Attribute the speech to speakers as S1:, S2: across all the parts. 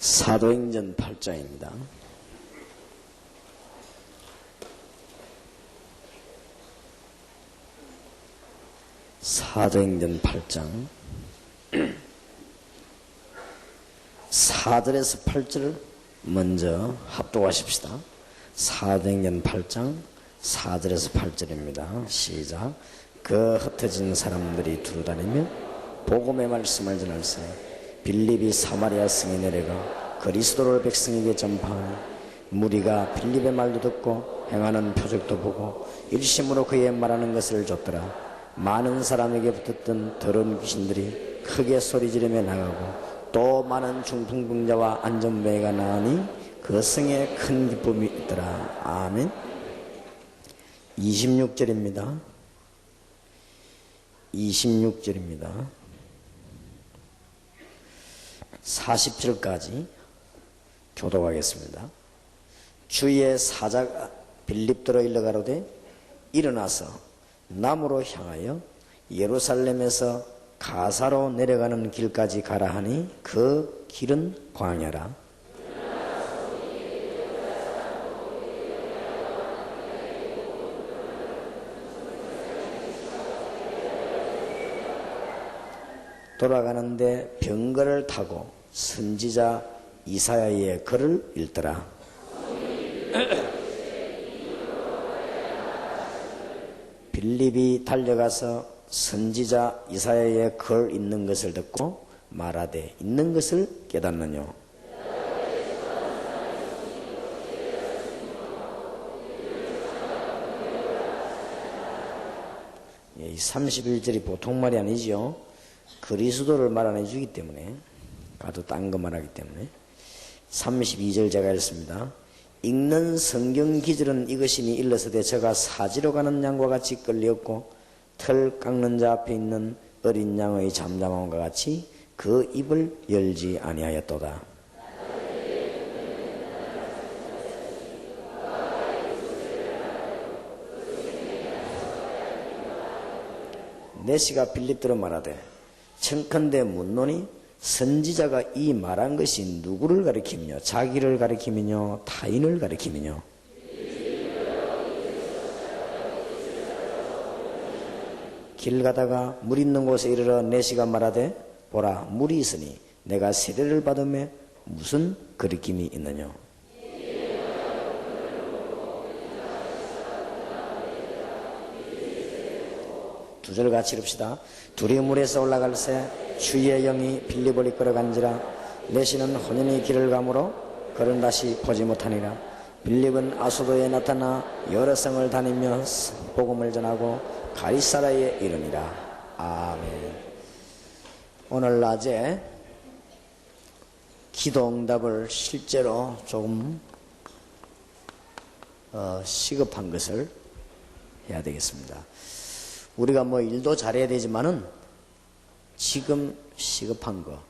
S1: 사도행전 8장입니다. 사도행전 8장 4절에서 8절을 먼저 합독하십시다. 사도행전 8장 4절에서 8절입니다. 시작. 그 흩어진 사람들이 두루다니며 복음의 말씀을 전할세 빌립이 사마리아 성에 내려가 그리스도를 백성에게 전파하니 무리가 빌립의 말도 듣고 행하는 표적도 보고 일심으로 그의 말하는 것을 줬더라. 많은 사람에게 붙었던 더러운 귀신들이 크게 소리지르며 나가고 또 많은 중풍병자와 안전병이가 나으니 그 성에 큰 기쁨이 있더라. 아멘. 26절입니다. 26절입니다. 40절까지 교독하겠습니다. 주의 사자가 빌립도로 일러가로되 일어나서 남으로 향하여 예루살렘에서 가사로 내려가는 길까지 가라 하니 그 길은 광야라. 돌아가는데 병거를 타고 선지자 이사야의 글을 읽더라. 빌립이 달려가서 선지자 이사야의 글 읽는 것을 듣고 말하되 있는 것을 깨닫느뇨. 이 31절이 보통 말이 아니죠. 그리스도를 말 안 해주기 때문에, 가도 딴 거 말하기 때문에. 32절 제가 읽습니다. 읽는 성경 기절은 이것이니 일러서되 저가 사지로 가는 양과 같이 끌렸고 털 깎는 자 앞에 있는 어린 양의 잠잠함과 같이 그 입을 열지 아니하였도다. 내시가 빌립도로 말하되 청컨대 묻노니 선지자가 이 말한 것이 누구를 가리키며 자기를 가리키며 타인을 가리키며 길 가다가 물 있는 곳에 이르러 내시가 말하되 보라 물이 있으니 내가 세례를 받음에 무슨 가리킴이 있느냐. 두 절 같이 읽읍시다. 둘이 물에서 올라갈새 주의 영이 빌립을 이끌어간지라. 내시는 혼연히 길을 가므로 그는 다시 보지 못하니라. 빌립은 아소도에 나타나 여러 성을 다니며 복음을 전하고 가이사라에 이르니라. 아멘. 오늘 낮에 기도응답을 실제로 조금 시급한 것을 해야 되겠습니다. 우리가 뭐 일도 잘해야 되지만은 지금 시급한 거,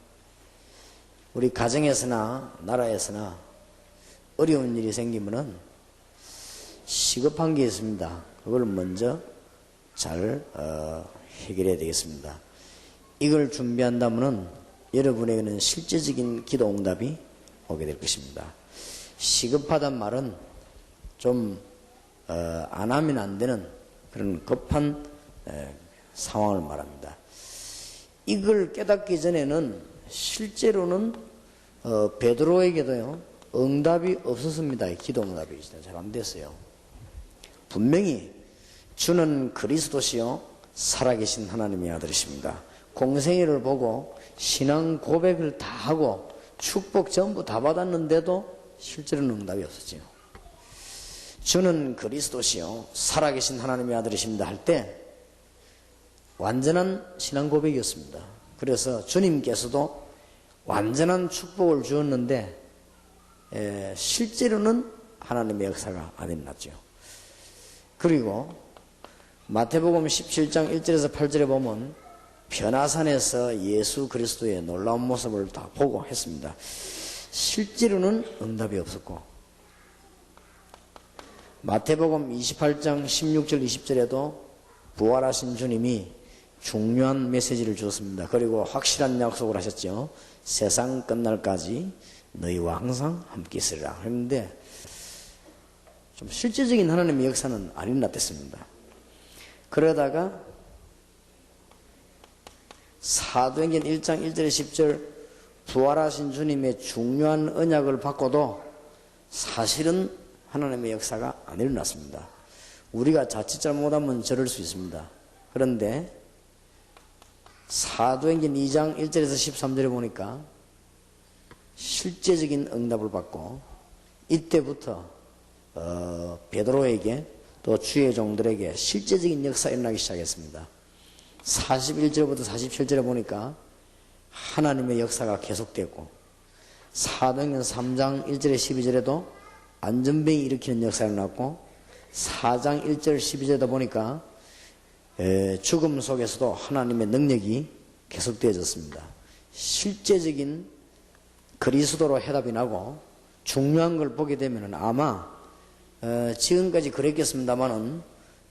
S1: 우리 가정에서나 나라에서나 어려운 일이 생기면은 시급한 게 있습니다. 그걸 먼저 잘 해결해야 되겠습니다. 이걸 준비한다면은 여러분에게는 실제적인 기도 응답이 오게 될 것입니다. 시급하단 말은 좀 안 하면 안 되는 그런 급한 상황을 말합니다. 이걸 깨닫기 전에는 실제로는 베드로에게도요 응답이 없었습니다. 기도 응답이 잘 안 됐어요. 분명히 주는 그리스도시요 살아계신 하나님의 아들이십니다. 공생애를 보고 신앙 고백을 다 하고 축복 전부 다 받았는데도 실제로는 응답이 없었지요. 주는 그리스도시요 살아계신 하나님의 아들이십니다 할 때 완전한 신앙 고백이었습니다. 그래서 주님께서도 완전한 축복을 주었는데 실제로는 하나님의 역사가 안 일어났죠. 그리고 마태복음 17장 1절에서 8절에 보면 변화산에서 예수 그리스도의 놀라운 모습을 다 보고 했습니다. 실제로는 응답이 없었고, 마태복음 28장 16절 20절에도 부활하신 주님이 중요한 메시지를 주었습니다. 그리고 확실한 약속을 하셨죠. 세상 끝날까지 너희와 항상 함께 있으리라 했는데 좀 실제적인 하나님의 역사는 안 일어났댔습니다. 그러다가 사도행전 1장 1절에 10절 부활하신 주님의 중요한 언약을 받고도 사실은 하나님의 역사가 안 일어났습니다. 우리가 자칫 잘못하면 저럴 수 있습니다. 그런데 사도행전 2장 1절에서 13절에 보니까 실제적인 응답을 받고 이때부터 베드로에게 또 주의 종들에게 실제적인 역사가 일어나기 시작했습니다. 41절부터 47절에 보니까 하나님의 역사가 계속되고 사도행전 3장 1절에 12절에도 안전병이 일으키는 역사가 일어났고 4장 1절 12절에도 보니까 죽음 속에서도 하나님의 능력이 계속되어졌습니다. 실제적인 그리스도로 해답이 나고 중요한 걸 보게 되면 아마 지금까지 그랬겠습니다만은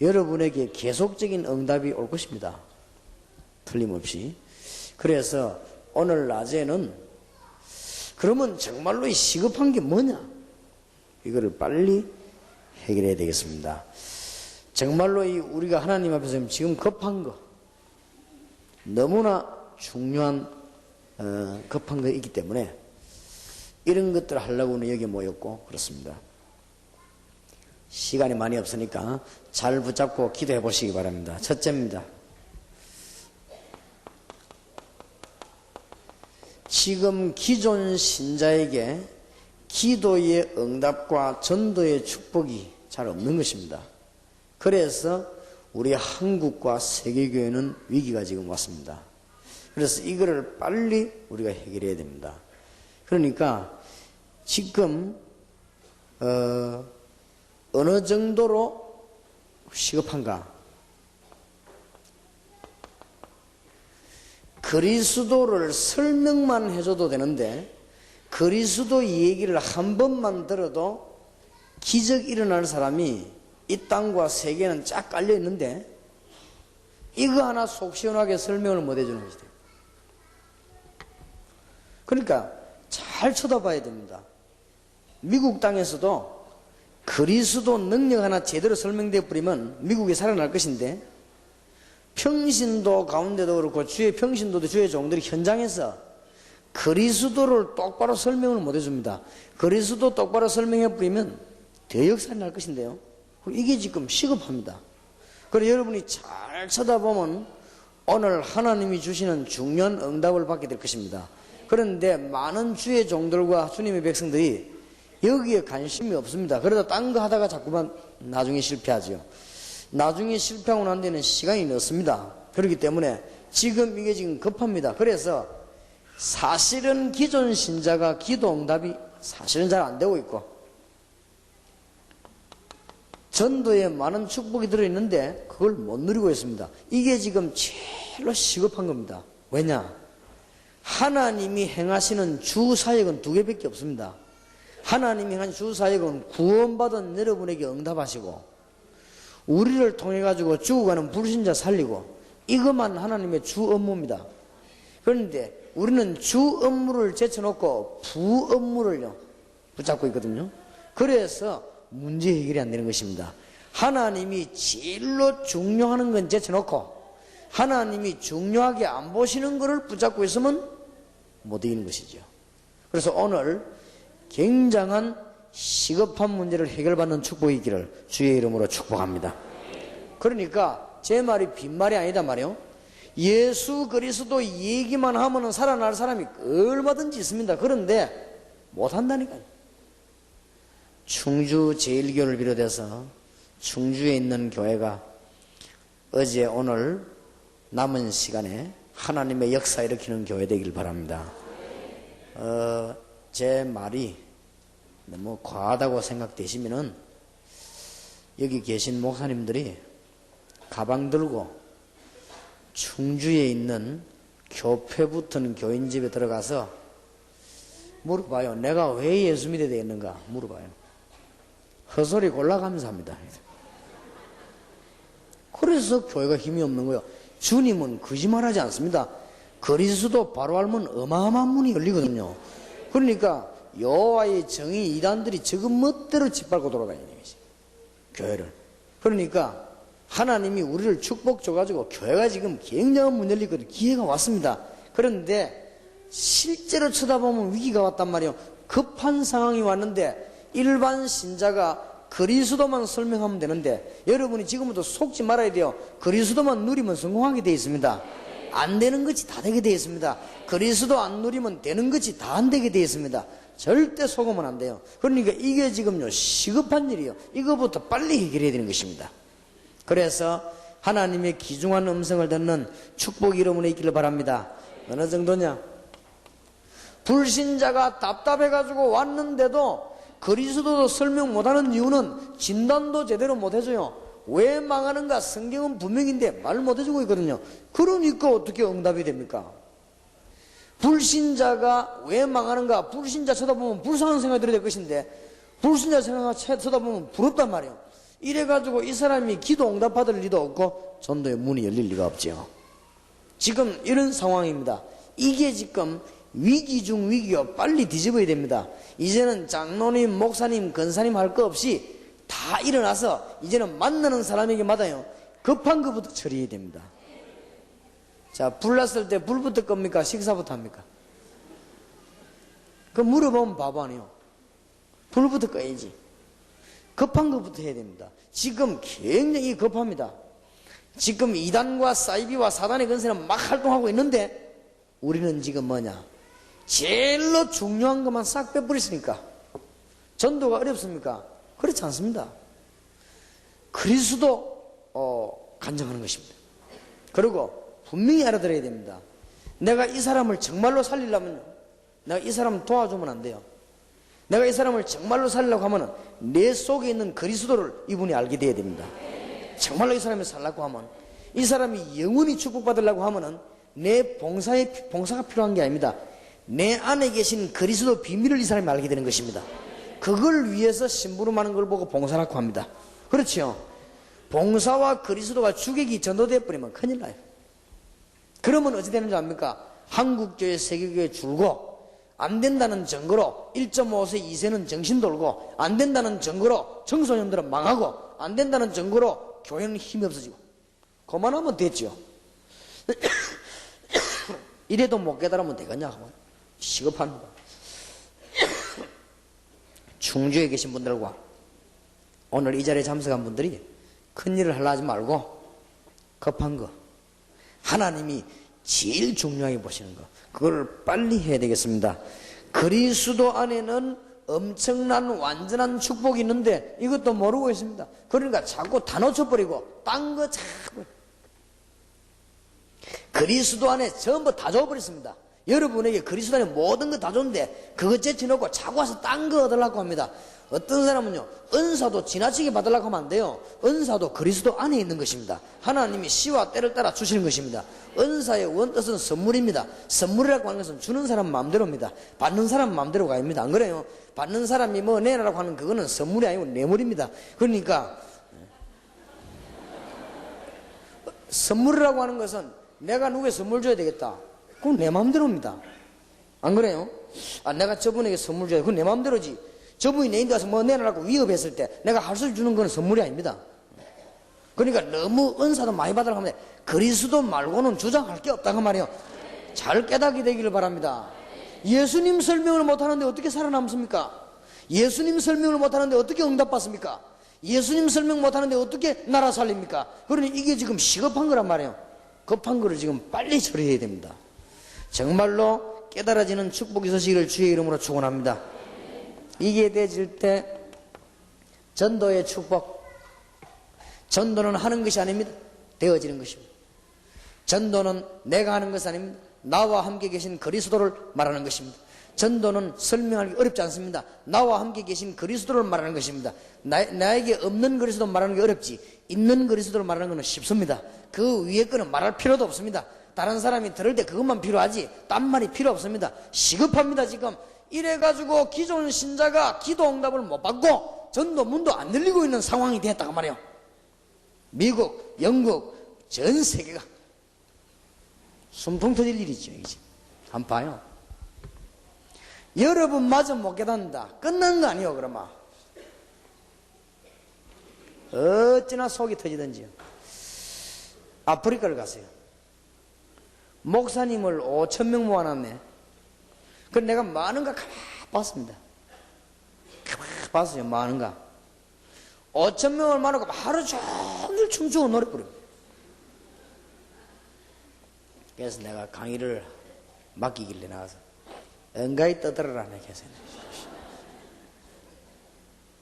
S1: 여러분에게 계속적인 응답이 올 것입니다. 틀림없이. 그래서 오늘 낮에는 그러면 정말로 시급한 게 뭐냐? 이거를 빨리 해결해야 되겠습니다. 정말로 우리가 하나님 앞에서 지금 급한 거, 너무나 중요한 급한 거 있기 때문에 이런 것들을 하려고는 여기 모였고 그렇습니다. 시간이 많이 없으니까 잘 붙잡고 기도해 보시기 바랍니다. 첫째입니다. 지금 기존 신자에게 기도의 응답과 전도의 축복이 잘 없는 것입니다. 그래서 우리 한국과 세계교회는 위기가 지금 왔습니다. 그래서 이거를 빨리 우리가 해결해야 됩니다. 그러니까 지금 어느 정도로 시급한가? 그리스도를 설명만 해줘도 되는데 그리스도 얘기를 한 번만 들어도 기적 일어날 사람이 이 땅과 세계는 쫙 깔려 있는데 이거 하나 속 시원하게 설명을 못 해주는 것이죠. 그러니까 잘 쳐다봐야 됩니다. 미국 땅에서도 그리스도 능력 하나 제대로 설명되어 버리면 미국이 살아날 것인데 평신도 가운데도 그렇고 주의 평신도도 주의 종들이 현장에서 그리스도를 똑바로 설명을 못 해줍니다. 그리스도 똑바로 설명해 버리면 대역사가 날 것인데요. 이게 지금 시급합니다. 그래서 여러분이 잘 쳐다보면 오늘 하나님이 주시는 중요한 응답을 받게 될 것입니다. 그런데 많은 주의 종들과 주님의 백성들이 여기에 관심이 없습니다. 그러다 딴 거 하다가 자꾸만 나중에 실패하죠. 나중에 실패하고 난 데는 시간이 늦습니다. 그렇기 때문에 지금 이게 지금 급합니다. 그래서 사실은 기존 신자가 기도 응답이 사실은 잘 안 되고 있고 전도에 많은 축복이 들어있는데 그걸 못 누리고 있습니다. 이게 지금 제일로 시급한 겁니다. 왜냐? 하나님이 행하시는 주 사역은 두 개밖에 없습니다. 하나님이 한 주 사역은 구원받은 여러분에게 응답하시고 우리를 통해 가지고 죽어가는 불신자 살리고 이것만 하나님의 주 업무입니다. 그런데 우리는 주 업무를 제쳐놓고 부 업무를요 붙잡고 있거든요. 그래서 문제 해결이 안 되는 것입니다. 하나님이 제일로 중요한 건 제쳐놓고 하나님이 중요하게 안 보시는 것을 붙잡고 있으면 못 이기는 것이죠. 그래서 오늘 굉장한 시급한 문제를 해결받는 축복이 있기를 주의 이름으로 축복합니다. 그러니까 제 말이 빈말이 아니다 말이요. 예수 그리스도 얘기만 하면 살아날 사람이 얼마든지 있습니다. 그런데 못한다니까요. 충주 제1교를 비롯해서 충주에 있는 교회가 어제 오늘 남은 시간에 하나님의 역사 일으키는 교회 되길 바랍니다. 제 말이 너무 과하다고 생각되시면은 여기 계신 목사님들이 가방 들고 충주에 있는 교패 붙은 교인 집에 들어가서 물어봐요. 내가 왜 예수 믿어야 되겠는가 물어봐요. 헛소리 골라가면서 합니다. 그래서 교회가 힘이 없는 거예요. 주님은 거짓말하지 않습니다. 그리스도 바로 알면 어마어마한 문이 열리거든요. 그러니까
S2: 여호와의 정의 이단들이 지금 멋대로 짓밟고 돌아다니는 거지, 교회를. 그러니까 하나님이 우리를 축복 줘가지고 교회가 지금 굉장한 문 열리거든. 기회가 왔습니다. 그런데 실제로 쳐다보면 위기가 왔단 말이에요. 급한 상황이 왔는데 일반 신자가 그리스도만 설명하면 되는데, 여러분이 지금부터 속지 말아야 돼요. 그리스도만 누리면 성공하게 되어 있습니다. 안 되는 것이 다 되게 되어 있습니다. 그리스도 안 누리면 되는 것이 다 안 되게 되어 있습니다. 절대 속으면 안 돼요. 그러니까 이게 지금요 시급한 일이에요. 이거부터 빨리 해결해야 되는 것입니다. 그래서 하나님의 귀중한 음성을 듣는 축복이 여러분에 있기를 바랍니다. 어느 정도냐? 불신자가 답답해가지고 왔는데도 그리스도도 설명 못하는 이유는 진단도 제대로 못해줘요. 왜 망하는가? 성경은 분명인데 말 못해주고 있거든요. 그러니까 어떻게 응답이 됩니까? 불신자가 왜 망하는가? 불신자 쳐다보면 불쌍한 생각이 들어야 될 것인데, 불신자 생각 쳐다보면 부럽단 말이에요. 이래가지고 이 사람이 기도 응답받을 리도 없고 전도의 문이 열릴 리가 없지요. 지금 이런 상황입니다. 이게 지금 위기 중 위기요. 빨리 뒤집어야 됩니다. 이제는 장로님, 목사님, 권사님 할 거 없이 다 일어나서 이제는 만나는 사람에게 마다요 급한 것부터 처리해야 됩니다. 자, 불 났을 때 불부터 겁니까? 식사부터 합니까? 그 물어보면 바보 아니에요. 불부터 꺼야지. 급한 것부터 해야 됩니다. 지금 굉장히 급합니다. 지금 이단과 사이비와 사단의 건세는 막 활동하고 있는데 우리는 지금 뭐냐? 제일로 중요한 것만 싹 빼버렸으니까 전도가 어렵습니까? 그렇지 않습니다. 그리스도 간증하는 것입니다. 그리고 분명히 알아들어야 됩니다. 내가 이 사람을 정말로 살리려면 내가 이 사람을 도와주면 안 돼요. 내가 이 사람을 정말로 살리려고 하면 내 속에 있는 그리스도를 이분이 알게 돼야 됩니다. 정말로 이 사람을 살려고 하면, 이 사람이 영원히 축복받으려고 하면 내 봉사가 필요한 게 아닙니다. 내 안에 계신 그리스도 비밀을 이 사람이 알게 되는 것입니다. 그걸 위해서 심부름하는 걸 보고 봉사라고 합니다. 그렇죠? 봉사와 그리스도가 주객이 전도되어 버리면 큰일 나요. 그러면 어찌 되는 줄 압니까? 한국교회, 세계교회 줄고, 안 된다는 증거로 1.5세, 2세는 정신 돌고, 안 된다는 증거로 청소년들은 망하고, 안 된다는 증거로 교회는 힘이 없어지고, 그만하면 됐죠. 이래도 못 깨달으면 되겠냐? 시급합니다. 충주에 계신 분들과 오늘 이 자리에 참석한 분들이 큰일을 하려 하지 말고 급한 거, 하나님이 제일 중요하게 보시는 거, 그걸 빨리 해야 되겠습니다. 그리스도 안에는 엄청난 완전한 축복이 있는데 이것도 모르고 있습니다. 그러니까 자꾸 다 놓쳐버리고 딴 거 자꾸, 그리스도 안에 전부 다 줘버렸습니다. 여러분에게 그리스도 안에 모든 거 다 줬는데 그거 제쳐놓고 자꾸 와서 딴 거 얻으려고 합니다. 어떤 사람은요, 은사도 지나치게 받으려고 하면 안 돼요. 은사도 그리스도 안에 있는 것입니다. 하나님이 시와 때를 따라 주시는 것입니다. 은사의 원뜻은 선물입니다. 선물이라고 하는 것은 주는 사람 마음대로입니다. 받는 사람 마음대로가 아닙니다. 안 그래요? 받는 사람이 뭐 내라고 하는 그거는 선물이 아니고 뇌물입니다. 그러니까 선물이라고 하는 것은 내가 누구에게 선물 줘야 되겠다, 그건 내 마음대로입니다. 안 그래요? 내가 저분에게 선물 줘야 돼, 그건 내 마음대로지. 저분이 내 인도 와서 뭐 내라고 위협했을 때 내가 할 수 주는 건 선물이 아닙니다. 그러니까 너무 은사도 많이 받으라고 하면 그리스도 말고는 주장할 게 없다고 말이에요. 잘 깨닫게 되기를 바랍니다. 예수님 설명을 못하는데 어떻게 살아남습니까? 예수님 설명을 못하는데 어떻게 응답받습니까? 예수님 설명 못하는데 어떻게 나라 살립니까? 그러니 이게 지금 시급한 거란 말이에요. 급한 거를 지금 빨리 처리해야 됩니다. 정말로 깨달아지는 축복이 있으시기를 주의 이름으로 축원합니다. 이게 되질 때 전도의 축복, 전도는 하는 것이 아닙니다. 되어지는 것입니다. 전도는 내가 하는 것이 아닙니다. 나와 함께 계신 그리스도를 말하는 것입니다. 전도는 설명하기 어렵지 않습니다. 나와 함께 계신 그리스도를 말하는 것입니다. 나에게 없는 그리스도 말하는 게 어렵지, 있는 그리스도를 말하는 것은 쉽습니다. 그 위에 거는 말할 필요도 없습니다. 다른 사람이 들을 때 그것만 필요하지 딴 말이 필요 없습니다. 시급합니다. 지금 이래가지고 기존 신자가 기도 응답을 못 받고 전도 문도 안 열리고 있는 상황이 됐다고 말이에요. 미국, 영국, 전 세계가 숨통 터질 일이죠. 이제 한번 봐요. 여러분마저 못 깨닫는다. 끝난 거 아니요, 그러면. 어찌나 속이 터지든지요. 아프리카를 갔어요. 목사님을 5,000명 모아놨네. 그래서 내가 많은가 가만 봤습니다. 가만 봤어요, 많은가. 5,000명을 모아놓고 하루 종일 춤추고 노래 부릅니다. 그래서 내가 강의를 맡기길래 나가서 응가히 떠들어라 내가 해서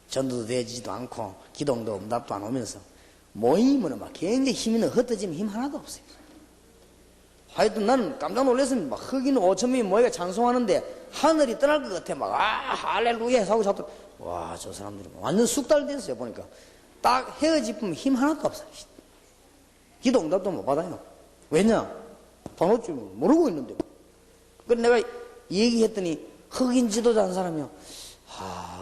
S2: 전도도 되지도 않고 기도도 응답도 안 오면서 모임은 막 굉장히 힘 있는 흩어지면 힘 하나도 없어요. 하여튼 나는 깜짝 놀랐습니다. 막 흑인 5,000명이 모여가 찬송하는데 하늘이 떠날 것 같아. 막 할렐루야 하고 자꾸 와, 저 사람들이 완전 숙달됐어요. 보니까 딱 헤어지면 힘 하나도 없어요. 기도 응답도 못 받아요. 왜냐? 돈 없지 모르고 있는데. 그래서 내가 얘기했더니 흑인 지도자 한 사람이요.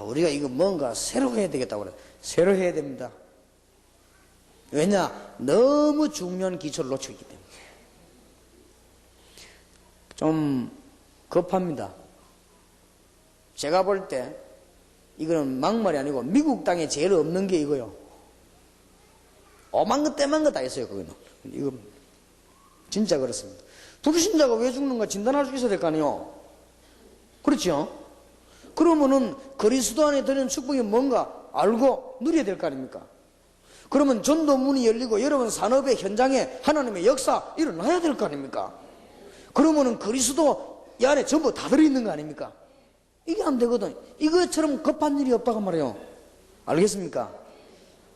S2: 우리가 이거 뭔가 새로 해야 되겠다고 그래. 새로 해야 됩니다. 왜냐? 너무 중요한 기초를 놓치고 있기 때문에. 좀 급합니다. 제가 볼 때 이거는 막말이 아니고 미국 땅에 제일 없는 게 이거요. 오만 것 때만 것 다 있어요. 그거는. 이거 진짜 그렇습니다. 불신자가 왜 죽는가 진단할 수 있어야 될 거 아니에요. 그렇죠? 그러면은 그리스도 안에 드리는 축복이 뭔가 알고 누려야 될 거 아닙니까? 그러면 전도 문이 열리고 여러분 산업의 현장에 하나님의 역사 일어나야 될 거 아닙니까? 그러면은 그리스도 이 안에 전부 다 들어있는 거 아닙니까? 이게 안 되거든. 이것처럼 급한 일이 없다고 말해요. 알겠습니까?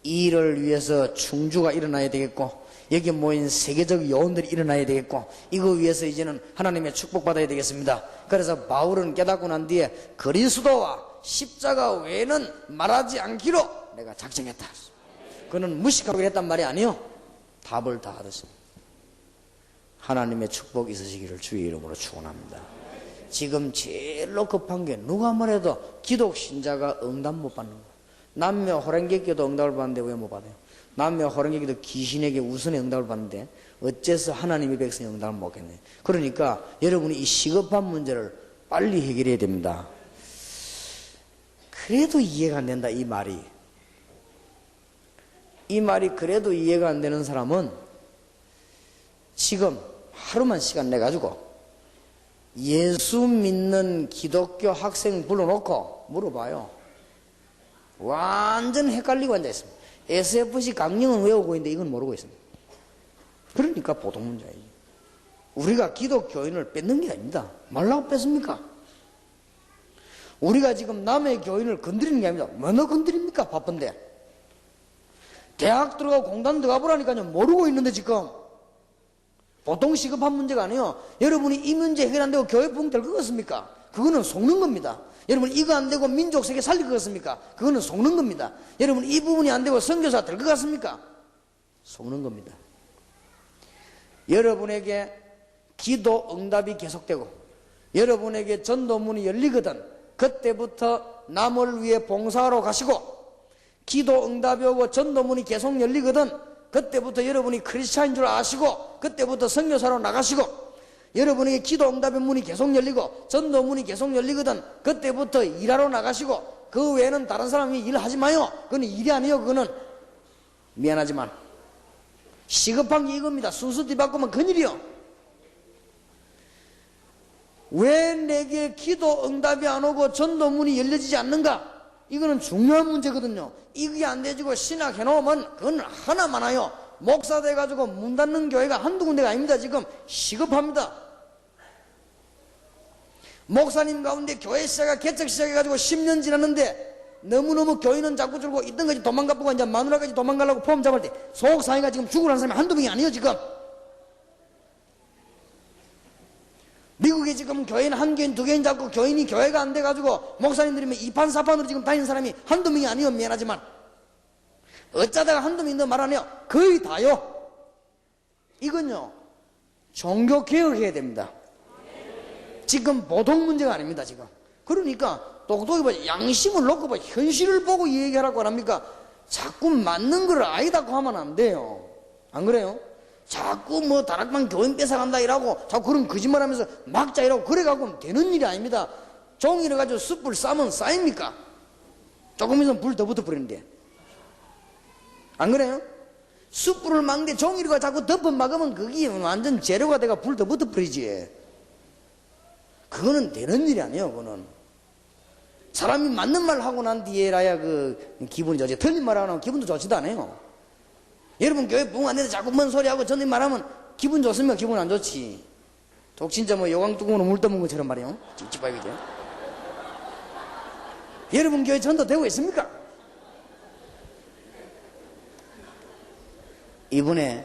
S2: 이 일을 위해서 충주가 일어나야 되겠고 여기 모인 세계적 요원들이 일어나야 되겠고 이거 위해서 이제는 하나님의 축복받아야 되겠습니다. 그래서 바울은 깨닫고 난 뒤에 그리스도와 십자가 외에는 말하지 않기로 내가 작정했다. 그는 무식하고 했단 말이 아니요. 답을 다 얻었습니다. 하나님의 축복 있으시기를 주의 이름으로 축원합니다. 지금 제일로 급한 게 누가 뭐래도 기독 신자가 응답 못 받는 거예요. 남녀 호랑객교도 응답을 받는데 왜 못 받아요? 남녀 호랑객교도 귀신에게 우선의 응답을 받는데 어째서 하나님의 백성이 응답을 못 받겠네. 그러니까 여러분이 이 시급한 문제를 빨리 해결해야 됩니다. 그래도 이해가 안 된다 이 말이. 이 말이 그래도 이해가 안 되는 사람은 지금 하루만 시간 내가지고 예수 믿는 기독교 학생 불러놓고 물어봐요. 완전 헷갈리고 앉아있습니다. SFC 강령은 외우고 있는데 이건 모르고 있습니다. 그러니까 보통 문제예요. 우리가 기독교인을 뺏는 게 아닙니다. 말라고 뺏습니까? 우리가 지금 남의 교인을 건드리는 게 아닙니다. 뭐너 건드립니까? 바쁜데. 대학 들어가고 공단 들어가 보라니까요. 모르고 있는데 지금. 보통 시급한 문제가 아니에요. 여러분이 이 문제 해결 안 되고 교회 부흥 될 것 같습니까? 그거는 속는 겁니다. 여러분 이거 안 되고 민족 세계 살릴 것 같습니까? 그거는 속는 겁니다. 여러분 이 부분이 안 되고 선교사 될 것 같습니까? 속는 겁니다. 여러분에게 기도 응답이 계속되고 여러분에게 전도문이 열리거든 그때부터 남을 위해 봉사하러 가시고 기도 응답이 오고 전도문이 계속 열리거든 그때부터 여러분이 크리스찬인 줄 아시고 그때부터 선교사로 나가시고 여러분에게 기도 응답의 문이 계속 열리고 전도 문이 계속 열리거든 그때부터 일하러 나가시고 그 외에는 다른 사람이 일하지 마요. 그건 일이 아니에요. 그거는 미안하지만 시급한 게 이겁니다. 순서 뒤바꾸면 큰일이요. 왜 내게 기도 응답이 안 오고 전도 문이 열려지지 않는가? 이거는 중요한 문제거든요. 이게 안 되지고 신학 해놓으면 그건 하나 많아요. 목사 돼가지고 문 닫는 교회가 한두 군데가 아닙니다. 지금 시급합니다. 목사님 가운데 교회 시작가 개척 시작해가지고 10년 지났는데 너무너무 교인은 자꾸 줄고 있던 거지 도망가보고 이제 마누라까지 도망가려고 폼 잡을 때 속사이가 지금 죽으라는 사람이 한두 명이 아니에요. 지금 미국에 지금 교인 한 교인 두 교인 잡고 교인이 교회가 안 돼가지고 목사님들이면 이판사판으로 지금 다니는 사람이 한두 명이 아니에요. 미안하지만 어쩌다가 한두 명이 더 말 안 해요. 거의 다요. 이건요 종교개혁해야 됩니다. 지금 보통 문제가 아닙니다. 지금 그러니까 똑똑히 봐 양심을 놓고 봐 현실을 보고 얘기하라고 안 합니까? 자꾸 맞는 걸 아니다고 하면 안 돼요. 안 그래요? 자꾸 뭐 다락방 교인 뺏어간다 이라고 자꾸 그런 거짓말하면서 막자 이라고 그래가고는 되는 일이 아닙니다. 종이를 가지고 숯불 싸면 쌓입니까? 조금 있으면 불 더 붙어버리는데. 안 그래요? 숯불을 막는데 종이를 가지고 자꾸 덮어 막으면 그게 완전 재료가 돼가 불 더 붙어버리지. 그거는 되는 일이 아니에요. 그거는 사람이 맞는 말 하고 난 뒤에라야 그 기분이 좋지. 틀린 말 하면 기분도 좋지도 않아요. 여러분 교회 붕 안 되는데 자꾸 뭔 소리 하고 전임 말하면 기분 좋습니까? 기분 안 좋지. 독 진짜 뭐 요강뚜껑으로 물 떠먹은 것처럼 말이에요. 찝찝하게 그죠? 여러분 교회 전도 되고 있습니까? 이번에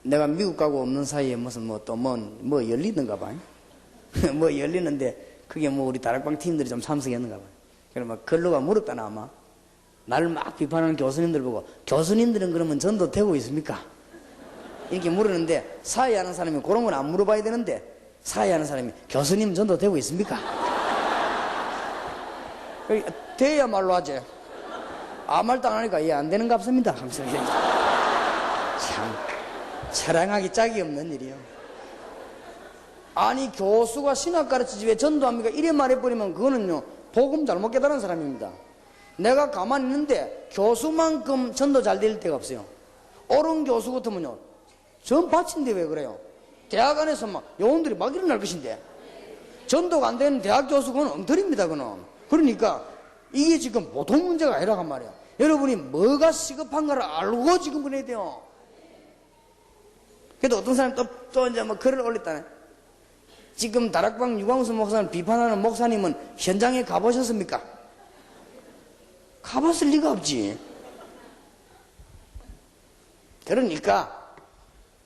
S2: 내가 미국 가고 없는 사이에 무슨 뭐 또 뭐 열리는가 봐요. 뭐 열리는데 그게 뭐 우리 다락방 팀들이 좀 참석했는가 봐요. 그래서 막 근로가 물었다나 아마 나를 막 비판하는 교수님들 보고 교수님들은 그러면 전도 되고 있습니까? 이렇게 물었는데 사회하는 사람이 그런 건 안 물어봐야 되는데 사회하는 사람이 교수님 전도 되고 있습니까? 돼야말로 하지. 아무 말도 안 하니까 안 되는 것 같습니다. 참 자랑하기 짝이 없는 일이요. 아니 교수가 신학 가르치지 왜 전도합니까? 이래 말해버리면 그거는요 복음 잘못 깨달은 사람입니다. 내가 가만히 있는데 교수만큼 전도 잘 될 때가 없어요. 옳은 교수 같으면요 전 바친데 왜 그래요? 대학 안에서 막 요원들이 막 일어날 것인데 전도가 안 되는 대학 교수 그건 엉터리입니다. 그는. 그러니까 이게 지금 보통 문제가 아니라고 말이에요. 여러분이 뭐가 시급한가를 알고 지금 그래야 돼요. 그래도 어떤 사람이 또 이제 뭐 글을 올렸다네. 지금 다락방 유광수 목사를 비판하는 목사님은 현장에 가보셨습니까? 가봤을 리가 없지. 그러니까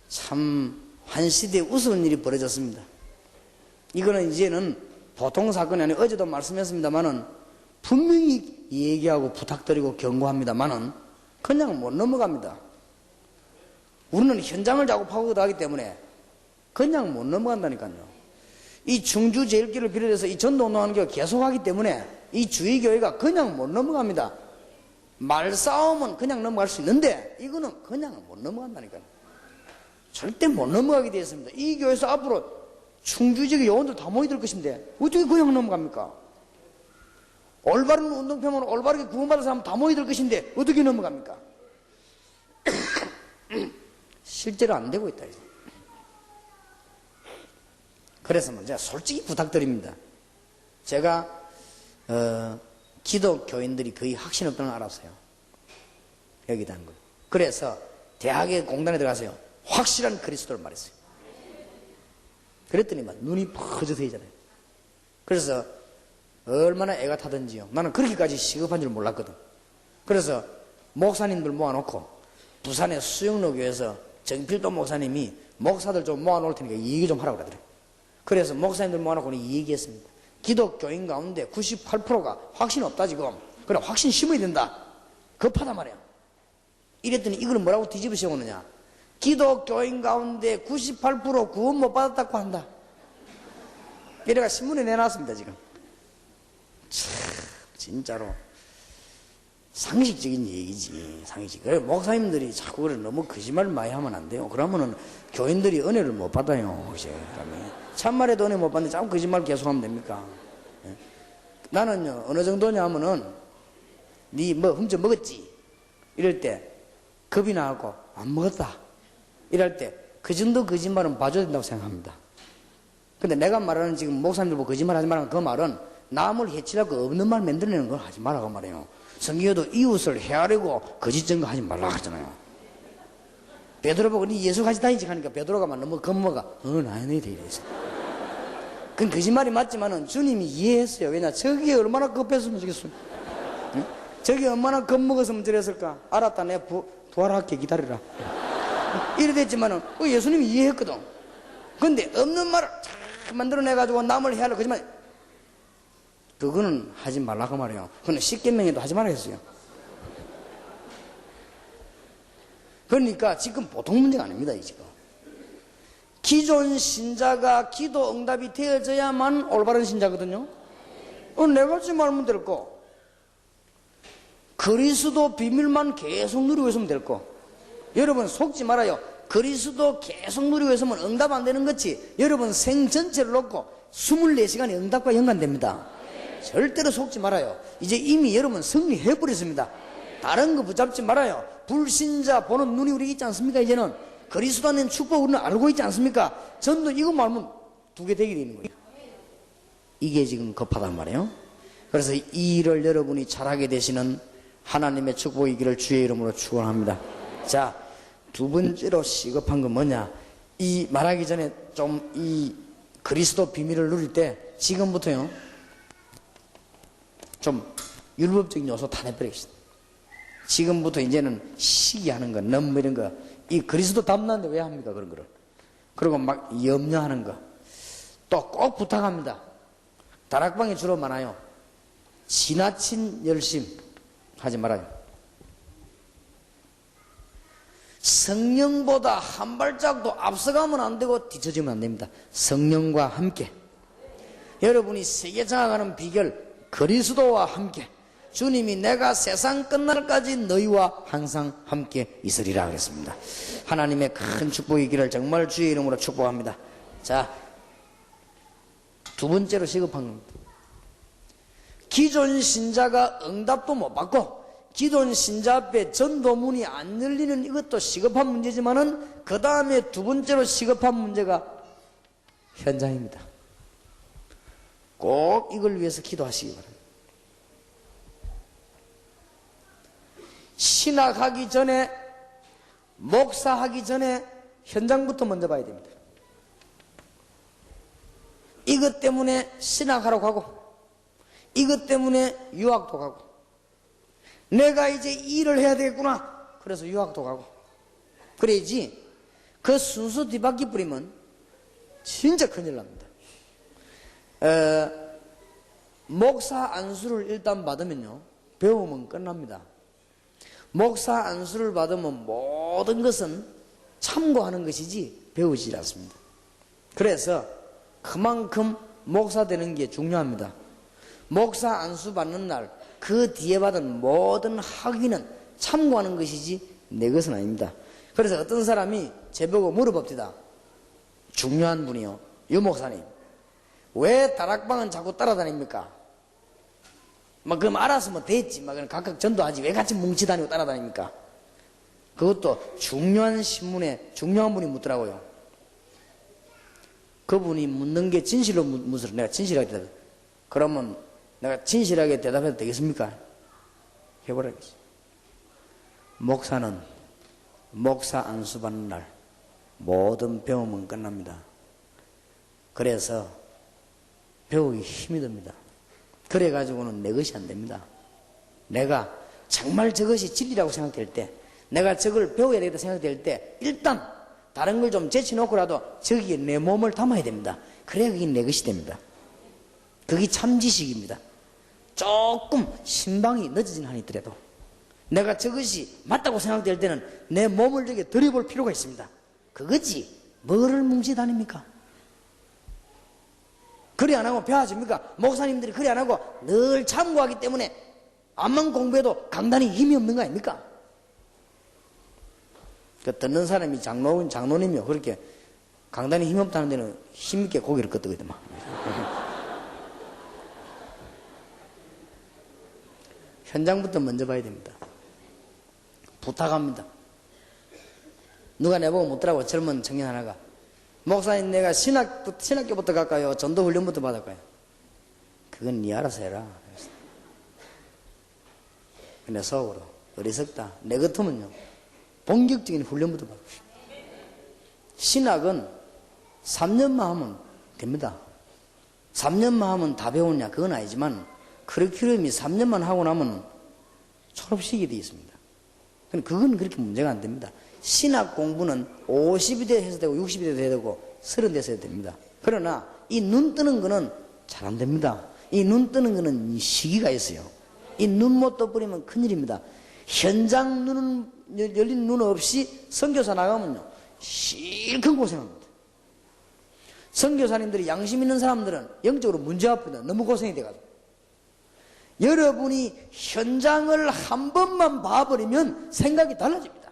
S2: 참 한 시대에 우스운 일이 벌어졌습니다. 이거는 이제는 보통 사건이 아니고 어제도 말씀했습니다만은 분명히 얘기하고 부탁드리고 경고합니다만은 그냥 못 넘어갑니다. 우리는 현장을 작업하고 하기 때문에 그냥 못 넘어간다니까요. 이 충주제일교회를 비롯해서 이 전도운동하는 게 계속하기 때문에 이 주의교회가 그냥 못 넘어갑니다. 말싸움은 그냥 넘어갈 수 있는데 이거는 그냥 못 넘어간다니까요. 절대 못 넘어가게 되어 있습니다. 이 교회에서 앞으로 충주지역 요원들 다 모이들 것인데 어떻게 그냥 넘어갑니까? 올바른 운동평으로 올바르게 구원받은 사람 다 모이들 것인데 어떻게 넘어갑니까? 실제로 안 되고 있다. 그래서 제가 솔직히 부탁드립니다. 제가 기독교인들이 거의 확신 없다는 걸 알았어요. 여기다 한 거예요. 그래서 대학의 공단에 들어가서요 확실한 그리스도를 말했어요. 그랬더니 막 눈이 퍼져서 있잖아요. 그래서 얼마나 애가 타든지요. 나는 그렇게까지 시급한 줄 몰랐거든. 그래서 목사님들 모아놓고 부산의 수영로교에서 정필도 목사님이 목사들 좀 모아놓을 테니까 이 얘기 좀 하라고 그러더래요. 그래서 목사님들 모아놓고 이 얘기했습니다. 기독교인 가운데 98%가 확신 없다 지금. 그래 확신 심어야 된다. 급하단 말이야. 이랬더니 이걸 뭐라고 뒤집어 씌우느냐. 기독교인 가운데 98% 구원 못 받았다고 한다. 이래가 신문에 내놨습니다 지금. 참 진짜로 상식적인 얘기지. 상식. 그래 목사님들이 자꾸 그래 너무 거짓말 많이 하면 안 돼요. 그러면은 교인들이 은혜를 못 받아요. 참말에도 은혜 못 받는데 자꾸 거짓말 계속하면 됩니까? 예? 나는요 어느 정도냐 하면은 니 뭐 훔쳐 먹었지? 이럴 때 겁이 나갖고 안 먹었다. 이럴 때 그 정도 거짓말은 봐줘야 된다고 생각합니다. 근데 내가 말하는 지금 목사님들 보고 거짓말 하지 말라는 그 말은 남을 해치려고 없는 말 만들어내는 걸 하지 말라고 말해요. 성경에도 이웃을 헤아리고 거짓 증거하지 말라고 하잖아요. 베드로 보고 니 예수 같이 다니지 하니까 베드로가 막 너무 겁먹어. 나연이 돼 이랬어. 그건 거짓말이 맞지만은 주님이 이해했어요. 왜냐 저기 얼마나 급했으면 좋겠어. 응? 저기 얼마나 겁먹었으면 저랬을까. 알았다 내 부활할게 기다리라. 이래 됐지만은 예수님이 이해했거든. 근데 없는 말을 잘 만들어내가지고 남을 헤아리고 거짓말. 그거는 하지 말라고 말이에요. 그건 10계명에도 하지 말라 했어요. 그러니까 지금 보통 문제가 아닙니다. 이 지금 기존 신자가 기도 응답이 되어져야만 올바른 신자거든요. 내가 지금 말하면 될 거. 그리스도 비밀만 계속 누리고 있으면 될 거. 여러분 속지 말아요. 그리스도 계속 누리고 있으면 응답 안 되는 거지. 여러분 생 전체를 놓고 24시간이 응답과 연관됩니다. 절대로 속지 말아요. 이제 이미 여러분 승리해버렸습니다. 다른 거 붙잡지 말아요. 불신자 보는 눈이 우리 있지 않습니까? 이제는 그리스도 안에 축복 우리는 알고 있지 않습니까? 전도 이것만 알면 2개 되게 되는 거예요. 이게 지금 급하단 말이에요. 그래서 이 일을 여러분이 잘하게 되시는 하나님의 축복이기를 주의 이름으로 축원합니다. 자, 2번째로 시급한 건 뭐냐? 이 말하기 전에 좀 이 그리스도 비밀을 누릴 때 지금부터요 좀 율법적인 요소 다 내버리겠습니다. 지금부터 이제는 시기하는 거, 너무 이런 거, 이 그리스도 닮는데 왜 합니까? 그런 거를. 그리고 막 염려하는 거. 또 꼭 부탁합니다. 다락방에 주로 많아요. 지나친 열심 하지 말아요. 성령보다 한 발짝도 앞서가면 안 되고 뒤처지면 안 됩니다. 성령과 함께. 여러분이 세계 장악하는 비결, 그리스도와 함께. 주님이 내가 세상 끝날까지 너희와 항상 함께 있으리라 그랬습니다. 하나님의 큰 축복이기를 정말 주의 이름으로 축복합니다. 자, 2번째로 시급한 겁니다. 기존 신자가 응답도 못 받고 기존 신자 앞에 전도문이 안 열리는 이것도 시급한 문제지만은 그 다음에 2번째로 시급한 문제가 현장입니다. 꼭 이걸 위해서 기도하시기 바랍니다. 신학하기 전에, 목사하기 전에 현장부터 먼저 봐야 됩니다. 이것 때문에 신학하러 가고, 이것 때문에 유학도 가고, 내가 이제 일을 해야 되겠구나. 그래서 유학도 가고. 그래야지 그 순수 뒤바퀴 뿌리면 진짜 큰일 납니다. 목사 안수를 일단 받으면요, 배우면 끝납니다. 목사 안수를 받으면 모든 것은 참고하는 것이지 배우지 않습니다. 그래서 그만큼 목사 되는 게 중요합니다. 목사 안수 받는 날 그 뒤에 받은 모든 학위는 참고하는 것이지 내 것은 아닙니다. 그래서 어떤 사람이 제보고 물어봅니다. 중요한 분이요. 유 목사님, 왜 다락방은 자꾸 따라다닙니까? 막 그럼 알았으면 됐지. 막 각각 전도하지. 왜 같이 뭉치다니고 따라다닙니까? 그것도 중요한 신문에 중요한 분이 묻더라고요. 그분이 묻는 게 진실로 묻으러 내가 진실하게 대답해. 그러면 내가 진실하게 대답해도 되겠습니까? 해보라겠어. 목사는 목사 안수 받는 날 모든 배움은 끝납니다. 그래서 배우기 힘이 듭니다. 그래가지고는 내 것이 안 됩니다. 내가 정말 저것이 진리라고 생각될 때, 내가 저걸 배워야 되겠다 생각될 때, 일단 다른 걸 좀 제쳐놓고라도 저기에 내 몸을 담아야 됩니다. 그래야 그게 내 것이 됩니다. 그게 참 지식입니다. 조금 신방이 늦어진 한이 있더라도 내가 저것이 맞다고 생각될 때는 내 몸을 저기 들여볼 필요가 있습니다. 그거지 뭐를 뭉치 다닙니까? 그리 안 하고 배워집니까? 목사님들이 그리 안 하고 늘 참고하기 때문에 암만 공부해도 강단이 힘이 없는 거 아닙니까? 그 듣는 사람이 장로님이요. 그렇게 강단이 힘이 없다는 데는 힘있게 고개를 끄덕이더만. 현장부터 먼저 봐야 됩니다. 부탁합니다. 누가 내보고 묻더라고. 젊은 청년 하나가, 목사님 내가 신학교부터 갈까요? 전도훈련부터 받을까요? 그건 네 알아서 해라. 근데 속으로 어리석다. 내 같으면요 본격적인 훈련부터 받읍시다. 신학은 3년만 하면 됩니다. 3년만 하면 다 배우냐 그건 아니지만 커리큘럼이 3년만 하고 나면 졸업식이 되어 있습니다. 그건 그렇게 문제가 안 됩니다. 신학 공부는 50이 돼서 되고 60이 돼도 되고 30 돼서 해도 됩니다. 그러나 이 눈 뜨는 거는 잘 안 됩니다. 이 눈 뜨는 거는 시기가 있어요. 이 눈 못 떠버리면 큰일입니다. 현장 눈은 열린 눈 없이 선교사 나가면요 실컷 고생합니다. 선교사님들이 양심 있는 사람들은 영적으로 문제 앞이다. 너무 고생이 돼가지고. 여러분이 현장을 한 번만 봐버리면 생각이 달라집니다.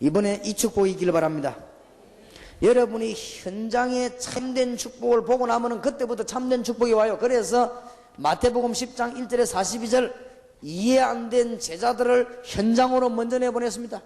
S2: 이번에 이 축복이 있기를 바랍니다. 여러분이 현장에 참된 축복을 보고 나면은 그때부터 참된 축복이 와요. 그래서 마태복음 10장 1절에 42절, 이해 안 된 제자들을 현장으로 먼저 내보냈습니다.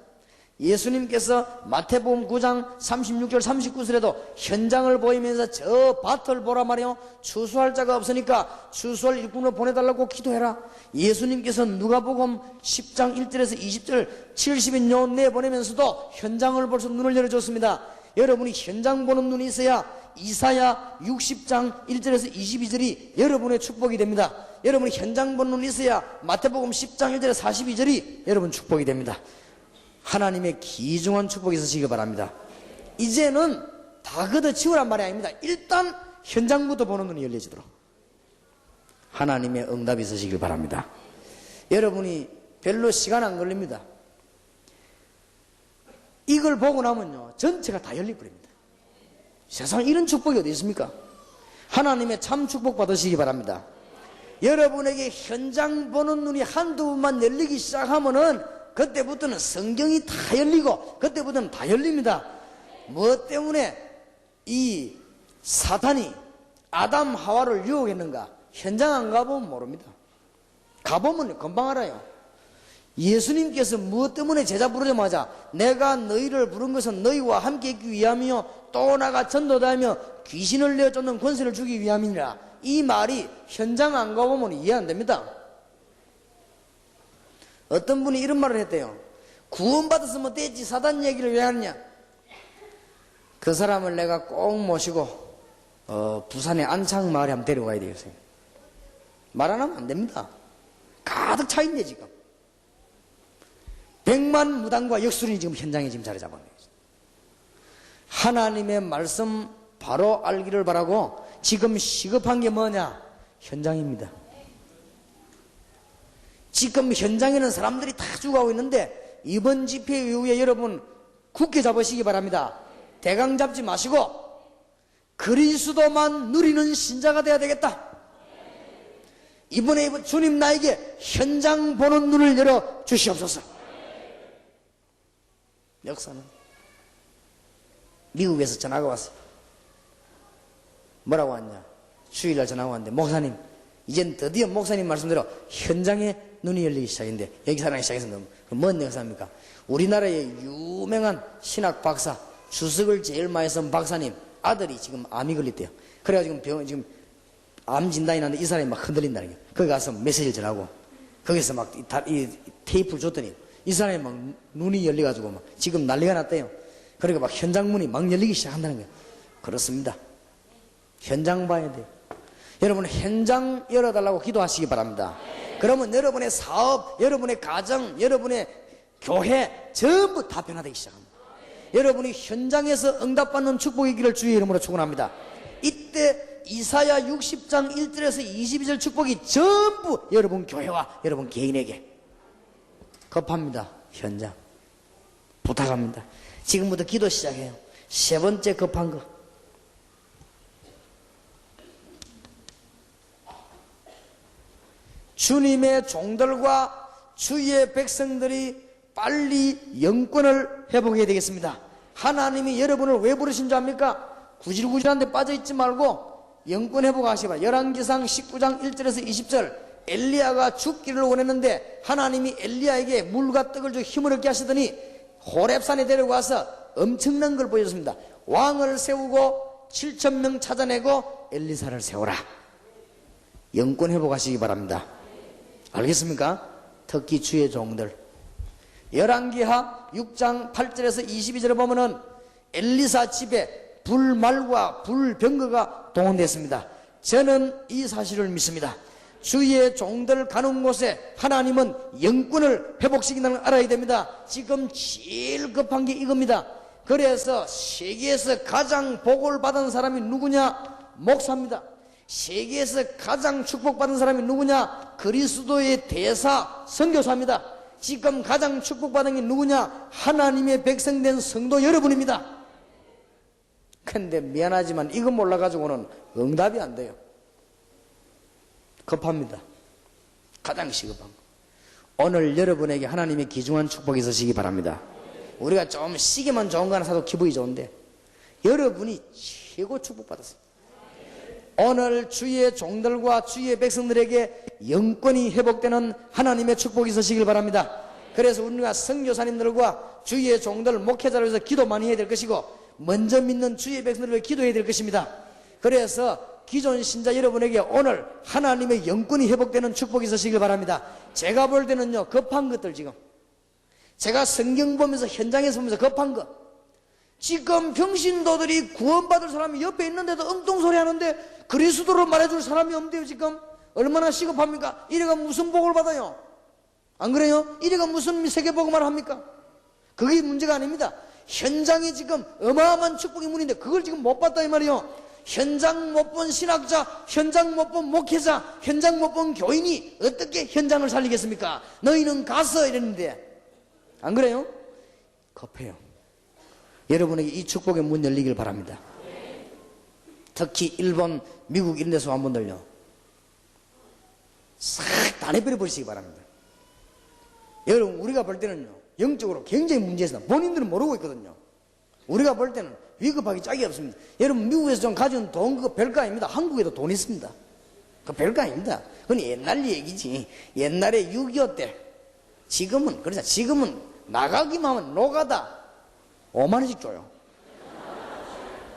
S2: 예수님께서 마태복음 9장 36절 39절에도 현장을 보이면서 저 밭을 보라 말이요, 추수할 자가 없으니까 추수할 일꾼을 보내달라고 기도해라. 예수님께서 누가복음 10장 1절에서 20절 70인 요 내보내면서도 현장을 벌써 눈을 열어줬습니다. 여러분이 현장 보는 눈이 있어야 이사야 60장 1절에서 22절이 여러분의 축복이 됩니다. 여러분이 현장 보는 눈이 있어야 마태복음 10장 1절에서 42절이 여러분 축복이 됩니다. 하나님의 귀중한 축복이 있으시기 바랍니다. 이제는 다 걷어치우란 말이 아닙니다. 일단 현장부터 보는 눈이 열려지도록 하나님의 응답이 있으시길 바랍니다. 여러분이 별로 시간 안 걸립니다. 이걸 보고 나면요, 전체가 다 열려버립니다. 세상에 이런 축복이 어디 있습니까? 하나님의 참 축복 받으시기 바랍니다. 여러분에게 현장 보는 눈이 한두 번만 열리기 시작하면은 그때부터는 성경이 다 열리고 그때부터는 다 열립니다. 무엇 때문에 이 사탄이 아담 하와를 유혹했는가? 현장 안 가보면 모릅니다. 가보면 금방 알아요. 예수님께서 무엇 때문에 제자 부르자마자 내가 너희를 부른 것은 너희와 함께 있기 위함이요 또 나가 전도다하며 귀신을 내쫓는 권세를 주기 위함이니라. 이 말이 현장 안 가보면 이해 안 됩니다. 어떤 분이 이런 말을 했대요. 구원받았으면 됐지 사단 얘기를 왜 하느냐. 그 사람을 내가 꼭 모시고 부산의 안창마을에 한번 데려가야 되겠어요. 말 안 하면 안 됩니다. 가득 차 있네 지금. 100만 무당과 역술인이 지금 현장에 지금 자리 잡았네요. 하나님의 말씀 바로 알기를 바라고 지금 시급한 게 뭐냐? 현장입니다. 지금 현장에는 사람들이 다 죽어가고 있는데 이번 집회 이후에 여러분 굳게 잡으시기 바랍니다. 대강 잡지 마시고 그리스도만 누리는 신자가 돼야 되겠다. 이번에 주님 나에게 현장 보는 눈을 열어 주시옵소서. 역사는 미국에서 전화가 왔어요. 뭐라고 왔냐? 주일날 전화가 왔는데 목사님 이젠 드디어 목사님 말씀대로 현장에 눈이 열리기 시작했는데 여기 사랑이 시작해서 너무 뭔 역사입니까? 우리나라의 유명한 신학 박사 주석을 제일 많이 쓴 박사님 아들이 지금 암이 걸렸대요. 그래가지고 지금 암 진단이 났는데 이 사람이 막 흔들린다는 거예요. 거기 가서 메시지를 전하고 거기서 막 이 테이프를 줬더니 이 사람이 막 눈이 열려가지고 막 지금 난리가 났대요. 그러니까 막 현장문이 막 열리기 시작한다는 거예요. 그렇습니다. 현장 봐야 돼요. 여러분 현장 열어달라고 기도하시기 바랍니다. 그러면 여러분의 사업, 여러분의 가정, 여러분의 교회 전부 다 변화되기 시작합니다. 여러분이 현장에서 응답받는 축복의 길을 주의 이름으로 축원합니다. 이때 이사야 60장 1절에서 22절 축복이 전부 여러분 교회와 여러분 개인에게 급합니다. 현장 부탁합니다. 지금부터 기도 시작해요. 세 번째 급한 거, 주님의 종들과 주의 백성들이 빨리 영권을 회복해야 되겠습니다. 하나님이 여러분을 왜 부르신 줄 압니까? 구질구질한 데 빠져있지 말고 영권 회복하시기 바랍니다. 열왕기상 19장 1절에서 20절, 엘리야가 죽기를 원했는데 하나님이 엘리야에게 물과 떡을 주 힘을 얻게 하시더니 호렙산에 데려가서 엄청난 걸 보여줬습니다. 왕을 세우고 7,000명 찾아내고 엘리사를 세우라. 영권 회복하시기 바랍니다. 알겠습니까? 특히 주의 종들. 열왕기하 6장 8절에서 22절에 보면은 엘리사 집에 불말과 불병거가 동원됐습니다. 저는 이 사실을 믿습니다. 주의 종들 가는 곳에 하나님은 영권을 회복시킨다는 걸 알아야 됩니다. 지금 제일 급한 게 이겁니다. 그래서 세계에서 가장 복을 받은 사람이 누구냐? 목사입니다. 세계에서 가장 축복받은 사람이 누구냐? 그리스도의 대사 선교사입니다. 지금 가장 축복받은 게 누구냐? 하나님의 백성된 성도 여러분입니다. 근데 미안하지만 이거 몰라가지고는 응답이 안 돼요. 급합니다. 가장 시급한 거. 오늘 여러분에게 하나님의 귀중한 축복이 있으시기 바랍니다. 우리가 좀 시기만 좋은 거 하나 사도 기분이 좋은데 여러분이 최고 축복받았습니다. 오늘 주의 종들과 주의 백성들에게 영권이 회복되는 하나님의 축복이 있으시길 바랍니다. 그래서 우리가 선교사님들과 주의 종들 목회자를 위해서 기도 많이 해야 될 것이고 먼저 믿는 주의 백성들을 위해 기도해야 될 것입니다. 그래서 기존 신자 여러분에게 오늘 하나님의 영권이 회복되는 축복이 있으시길 바랍니다. 제가 볼 때는요, 급한 것들 지금 제가 성경 보면서 현장에서 보면서 급한 것, 지금 병신도들이 구원받을 사람이 옆에 있는데도 엉뚱소리 하는데 그리스도로 말해줄 사람이 없대요. 지금 얼마나 시급합니까? 이래가 무슨 복을 받아요? 안 그래요? 이래가 무슨 세계복음을 합니까? 그게 문제가 아닙니다. 현장에 지금 어마어마한 축복의 문인데 그걸 지금 못 봤다 이 말이요. 현장 못 본 신학자, 현장 못 본 목회자, 현장 못 본 교인이 어떻게 현장을 살리겠습니까? 너희는 가서 이랬는데 안 그래요? 급해요. 여러분에게 이 축복의 문 열리길 바랍니다. 특히 일본, 미국 이런 데서 한분들요 싹 다 내버려 버리시기 바랍니다. 여러분 우리가 볼 때는요 영적으로 굉장히 문제 있습니다. 본인들은 모르고 있거든요. 우리가 볼 때는 위급하기 짝이 없습니다. 여러분 미국에서 좀 가져온 돈 그거 별거 아닙니다. 한국에도 돈 있습니다. 그거 별거 아닙니다. 그건 옛날 얘기지. 옛날에 6.25 때 지금은 그러자 지금은 나가기만 하면 노가다 5만 원씩 줘요.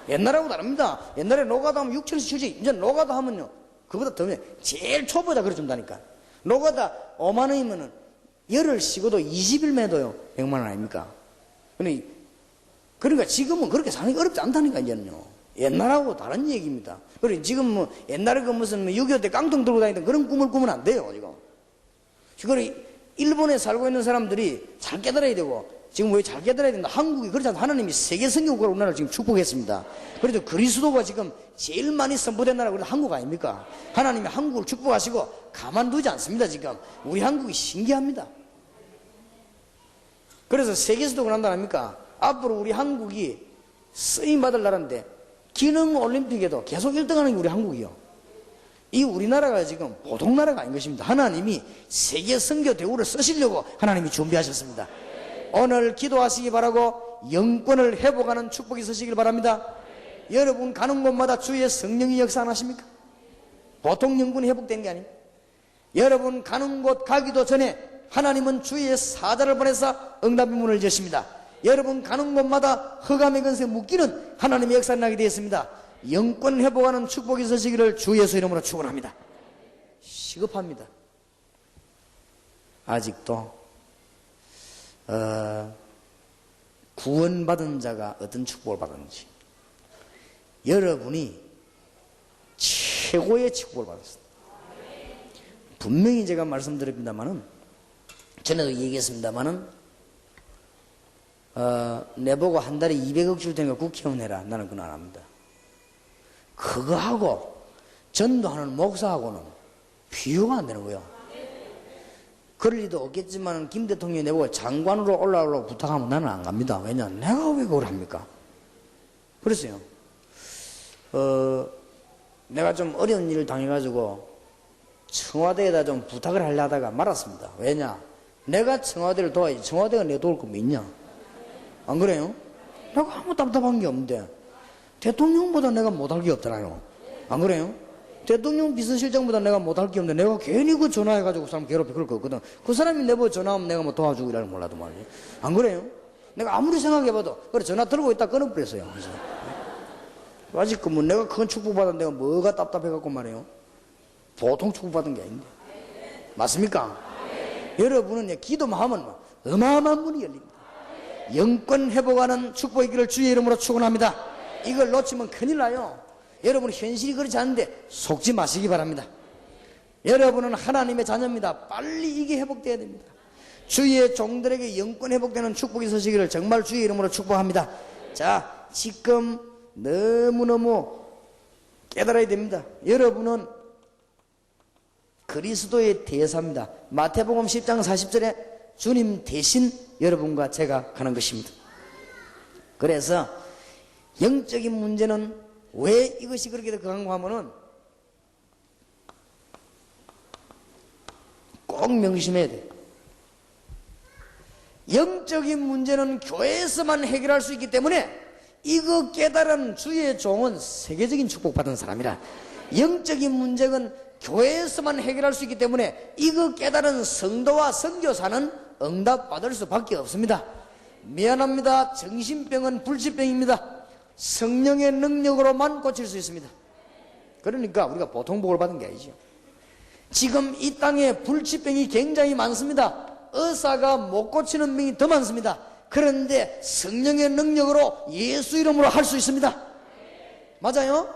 S2: 옛날하고 다릅니다. 옛날에 노가다 하면 6천원씩 주지. 이제 노가다 하면요 그보다 더 제일 초보자 그래 준다니까. 노가다 5만 원이면은 열흘 쉬고도 20일 매도요 100만 원 아닙니까? 그러니까 지금은 그렇게 사는 게 어렵지 않다니까. 이제는요 옛날하고 다른 얘기입니다. 그리고 지금 뭐 옛날에 그 무슨 6.25 때 깡통 들고 다니던 그런 꿈을 꾸면 안 돼요 지금. 그리고 일본에 살고 있는 사람들이 잘 깨달아야 되고 지금 왜 잘 깨달아야 된다. 한국이 그렇지 않다. 하나님이 세계 선교국가로 우리나라를 지금 축복했습니다. 그래도 그리스도가 지금 제일 많이 선포된 나라가 우리 한국 아닙니까? 하나님이 한국을 축복하시고 가만두지 않습니다. 지금 우리 한국이 신기합니다. 그래서 세계에서도 그런다 아닙니까? 앞으로 우리 한국이 쓰임받을 나라인데 기능 올림픽에도 계속 1등하는 게 우리 한국이요. 이 우리나라가 지금 보통 나라가 아닌 것입니다. 하나님이 세계 선교 대우를 쓰시려고 하나님이 준비하셨습니다. 오늘 기도하시기 바라고 영권을 회복하는 축복이 있으시길 바랍니다. 여러분 가는 곳마다 주의 성령이 역사 안 하십니까? 보통 영권이 회복되는 게 아닙니다. 여러분 가는 곳 가기도 전에 하나님은 주의 사자를 보내서 응답의 문을 여십니다. 여러분 가는 곳마다 흑암의 근세 묶이는 하나님의 역사가 나게 되었습니다. 영권 회복하는 축복이 있으시기를 주 예수 이름으로 축원합니다. 시급합니다. 아직도 구원받은 자가 어떤 축복을 받았는지 여러분이 최고의 축복을 받았습니다. 분명히 제가 말씀드립니다만은 전에도 얘기했습니다만은 내보고 한 달에 200억 줄 테니까 국회의원 해라. 나는 그건 안 합니다. 그거 하고 전도하는 목사하고는 비교가 안 되는 거예요. 그럴 리도 없겠지만 김 대통령이 내보고 장관으로 올라오라고 부탁하면 나는 안 갑니다. 왜냐? 내가 왜 그걸 합니까? 그랬어요. 내가 좀 어려운 일을 당해가지고 청와대에다 좀 부탁을 하려 하다가 말았습니다. 왜냐? 내가 청와대를 도와야지 청와대가 내 도울 거 뭐 있냐? 안 그래요? 내가 아무 답답한 게 없는데 대통령보다 내가 못할 게 없잖아요. 안 그래요? 대통령 비서실장보다 내가 못할 게 없는데 내가 괜히 그 전화해가지고 사람 괴롭히 그럴 거 없거든. 그 사람이 내보고 전화하면 내가 뭐 도와주고 이러는 몰라도 말이에요. 안 그래요? 내가 아무리 생각해봐도 그래 전화 들고 있다 끊어버렸어요. 그래서 아직 뭐 내가 큰 축복받은 내가 뭐가 답답해갖고 말이에요. 보통 축복받은 게 아닌데. 맞습니까? 여러분은 기도만 하면 어마어마한 문이 열립니다. 영권 회복하는 축복의 길을 주의 이름으로 축원합니다. 이걸 놓치면 큰일 나요. 여러분 현실이 그렇지 않은데 속지 마시기 바랍니다. 여러분은 하나님의 자녀입니다. 빨리 이게 회복돼야 됩니다. 주의 종들에게 영권 회복되는 축복이 있으시기를 정말 주의 이름으로 축복합니다. 자, 지금 너무너무 깨달아야 됩니다. 여러분은 그리스도의 대사입니다. 마태복음 10장 40절에 주님 대신 여러분과 제가 가는 것입니다. 그래서 영적인 문제는 왜 이것이 그렇게 강조하면은 꼭 명심해야 돼. 영적인 문제는 교회에서만 해결할 수 있기 때문에 이거 깨달은 주의 종은 세계적인 축복받은 사람이라. 영적인 문제는 교회에서만 해결할 수 있기 때문에 이거 깨달은 성도와 선교사는 응답받을 수밖에 없습니다. 미안합니다. 정신병은 불치병입니다. 성령의 능력으로만 고칠 수 있습니다. 그러니까 우리가 보통 복을 받은 게 아니죠. 지금 이 땅에 불치병이 굉장히 많습니다. 의사가 못 고치는 병이 더 많습니다. 그런데 성령의 능력으로 예수 이름으로 할 수 있습니다. 맞아요?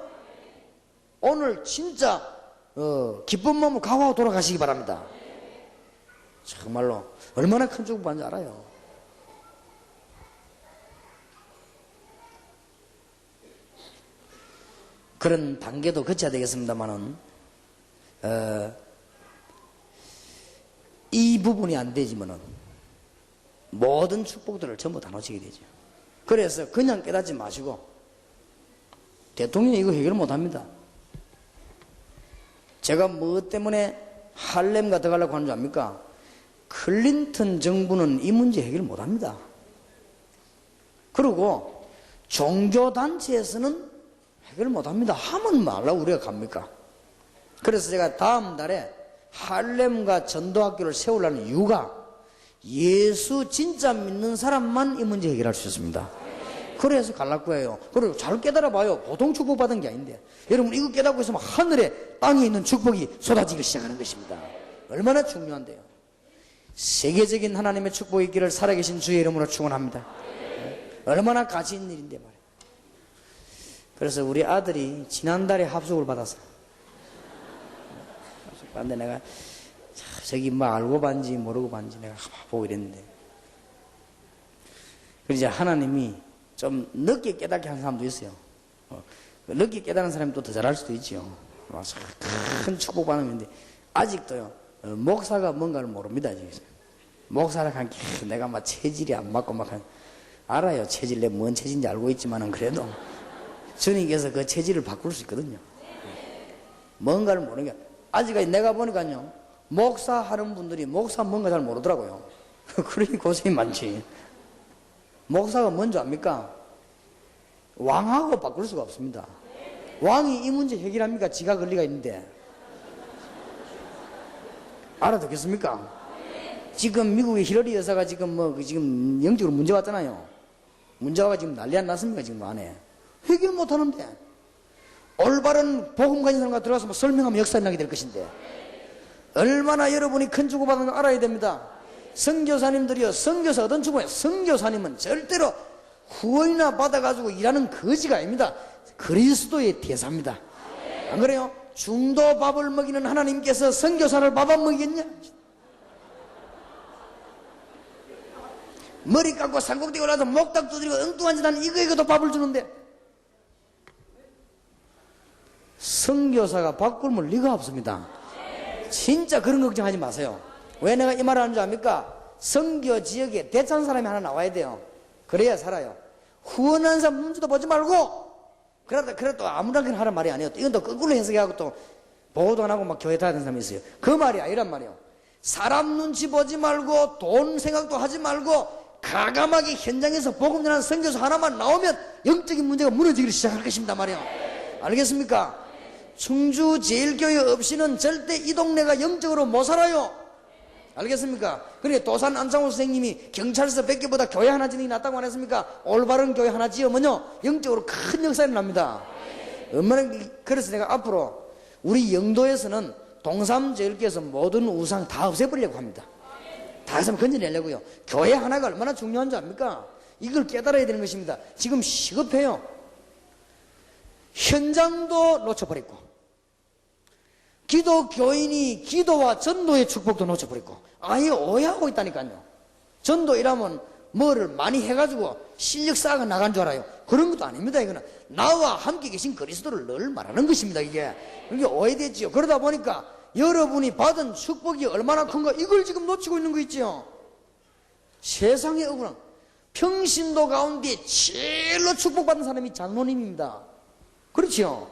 S2: 오늘 진짜 기쁜 마음으로 각오하고 돌아가시기 바랍니다. 정말로 얼마나 큰 축복받는지 알아요. 그런 단계도 거쳐야 되겠습니다만은 이 부분이 안 되지만은 모든 축복들을 전부 다 놓치게 되죠. 그래서 그냥 깨닫지 마시고, 대통령이 이거 해결 못 합니다. 제가 뭐 때문에 할렘가 더 가려고 하는 줄 압니까? 클린턴 정부는 이 문제 해결 못 합니다. 그리고 종교단체에서는 해결 못 합니다. 하면 말라고 우리가 갑니까? 그래서 제가 다음 달에 할렘과 전도학교를 세우려는 이유가 예수 진짜 믿는 사람만 이 문제 해결할 수 있습니다. 그래서 갈라고 해요. 그리고 잘 깨달아봐요. 보통 축복받은 게 아닌데. 여러분 이거 깨닫고 있으면 하늘에 땅에 있는 축복이 쏟아지기 시작하는 것입니다. 얼마나 중요한데요. 세계적인 하나님의 축복이 있기를 살아계신 주의 이름으로 축원합니다. 얼마나 가치 있는 일인데 말이에요. 그래서 우리 아들이 지난달에 합숙을 받았어요. 근데 내가 저기 뭐 알고 반지 모르고 반지 내가 보고 이랬는데, 그래서 이제 하나님이 좀 늦게 깨닫게 하는 사람도 있어요. 늦게 깨닫는 사람이 또 더 잘할 수도 있죠. 큰 축복받는데 아직도요 목사가 뭔가를 모릅니다. 지금 목사랑 함께 내가 막 체질이 안 맞고 막 알아요. 체질 내 뭔 체질인지 알고 있지만은 그래도 주님께서 그 체질을 바꿀 수 있거든요. 뭔가를 모르는 게 아직까지 내가 보니까요 목사 하는 분들이 목사 뭔가 잘 모르더라고요. 그러니 고생이 많지. 목사가 뭔지 압니까? 왕하고 바꿀 수가 없습니다. 왕이 이 문제 해결합니까? 지가 권리가 있는데. 알아듣겠습니까? 지금 미국의 히러리 여사가 지금 영적으로 문제 왔잖아요. 문제가 지금 난리 안 났습니까? 지금 안에. 해결 못 하는데. 올바른 복음 가진 사람과 들어가서 설명하면 역사 나게 될 것인데. 얼마나 여러분이 큰 축복받는 거 알아야 됩니다. 선교사님들이요, 선교사 어떤 축복이에요? 선교사님은 절대로 후원이나 받아가지고 일하는 거지가 아닙니다. 그리스도의 대사입니다. 안 그래요? 중도 밥을 먹이는 하나님께서 선교사를 밥 안 먹이겠냐? 머리 깎고 산꼭대기 올라서 목닥 두드리고 엉뚱한 짓 하는 이거도 밥을 주는데, 선교사가 밥 굶을 리가 없습니다. 진짜 그런 걱정하지 마세요. 왜 내가 이 말을 하는 줄 압니까? 선교 지역에 대찬 사람이 하나 나와야 돼요. 그래야 살아요. 후원하는 사람 눈치도 보지 말고, 그래도 아무렇게나 하란 말이 아니에요. 이건 또 거꾸로 해석하고 또 보호도 안 하고 막 교회 다니는 사람이 있어요. 그 말이 아니란 말이에요. 사람 눈치 보지 말고 돈 생각도 하지 말고 가감하게 현장에서 복음 전하는 선교사 하나만 나오면 영적인 문제가 무너지기 시작할 것입니다 말이에요. 알겠습니까? 충주 제일교회 없이는 절대 이 동네가 영적으로 못 살아요. 알겠습니까? 그러니까 도산 안창호 선생님이 경찰서 100개보다 교회 하나 지는 게 낫다고 안 했습니까? 올바른 교회 하나 지으면요 영적으로 큰 역사가 납니다. 얼마나. 그래서 내가 앞으로 우리 영도에서는 동삼제일교회에서 모든 우상 다 없애버리려고 합니다. 다 해서 건져내려고요. 교회 하나가 얼마나 중요한 줄 압니까? 이걸 깨달아야 되는 것입니다. 지금 시급해요. 현장도 놓쳐버렸고, 기도교인이 기도와 전도의 축복도 놓쳐버렸고, 아예 오해하고 있다니까요. 전도 이라면 뭐를 많이 해가지고 실력 쌓아가 나간 줄 알아요. 그런 것도 아닙니다. 이거는 나와 함께 계신 그리스도를 늘 말하는 것입니다. 이게 오해됐지요. 그러다 보니까 여러분이 받은 축복이 얼마나 큰가 이걸 지금 놓치고 있는 거 있지요. 세상의 억울함. 평신도 가운데 제일로 축복받은 사람이 장로님입니다. 그렇죠?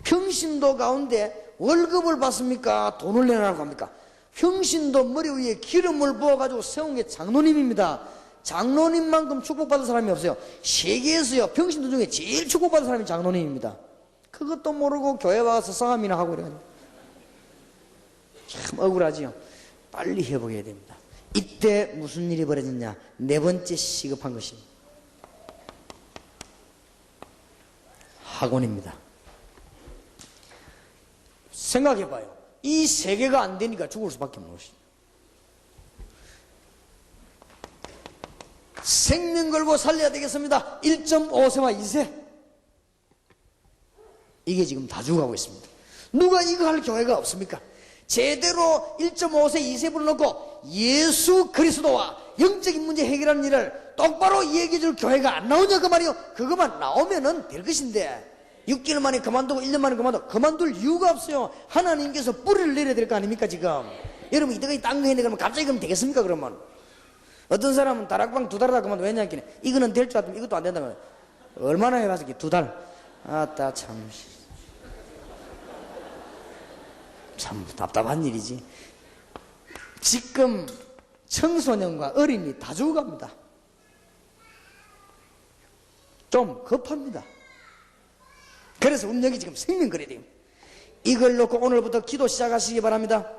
S2: 평신도 가운데 월급을 받습니까? 돈을 내라고 합니까? 평신도 머리 위에 기름을 부어가지고 세운 게 장로님입니다. 장로님만큼 축복받은 사람이 없어요. 세계에서요 병신들 중에 제일 축복받은 사람이 장로님입니다. 그것도 모르고 교회 와서 성함이나 하고 이래가지고 참 억울하지요. 빨리 회복해야 됩니다. 이때 무슨 일이 벌어졌냐? 네 번째 시급한 것입니다. 학원입니다. 생각해봐요. 이 세 개가 안 되니까 죽을 수밖에 없는 것입니다. 생명 걸고 살려야 되겠습니다. 1.5세와 2세. 이게 지금 다 죽어가고 있습니다. 누가 이거 할 교회가 없습니까? 제대로 1.5세, 2세 불러놓고 예수 그리스도와 영적인 문제 해결하는 일을 똑바로 얘기해 줄 교회가 안 나오냐 그 말이요. 그것만 나오면은 될 것인데 6개월 만에 그만두고 1년 만에 그만두고 그만둘 이유가 없어요. 하나님께서 뿌리를 내려야 될 거 아닙니까 지금. 여러분 이때까지 딴 거 했는데 그러면 갑자기 그러면 되겠습니까 그러면. 어떤 사람은 다락방 2달 하다 그만둬. 왜냐 했더니 이거는 될 줄 알았더니 이것도 안 된다고. 얼마나 해봐서 2달. 아따 참 답답한 일이지. 지금 청소년과 어린이 다 죽어갑니다. 좀 급합니다. 그래서 운명이 지금 생명 그래야 돼요. 이걸 놓고 오늘부터 기도 시작하시기 바랍니다.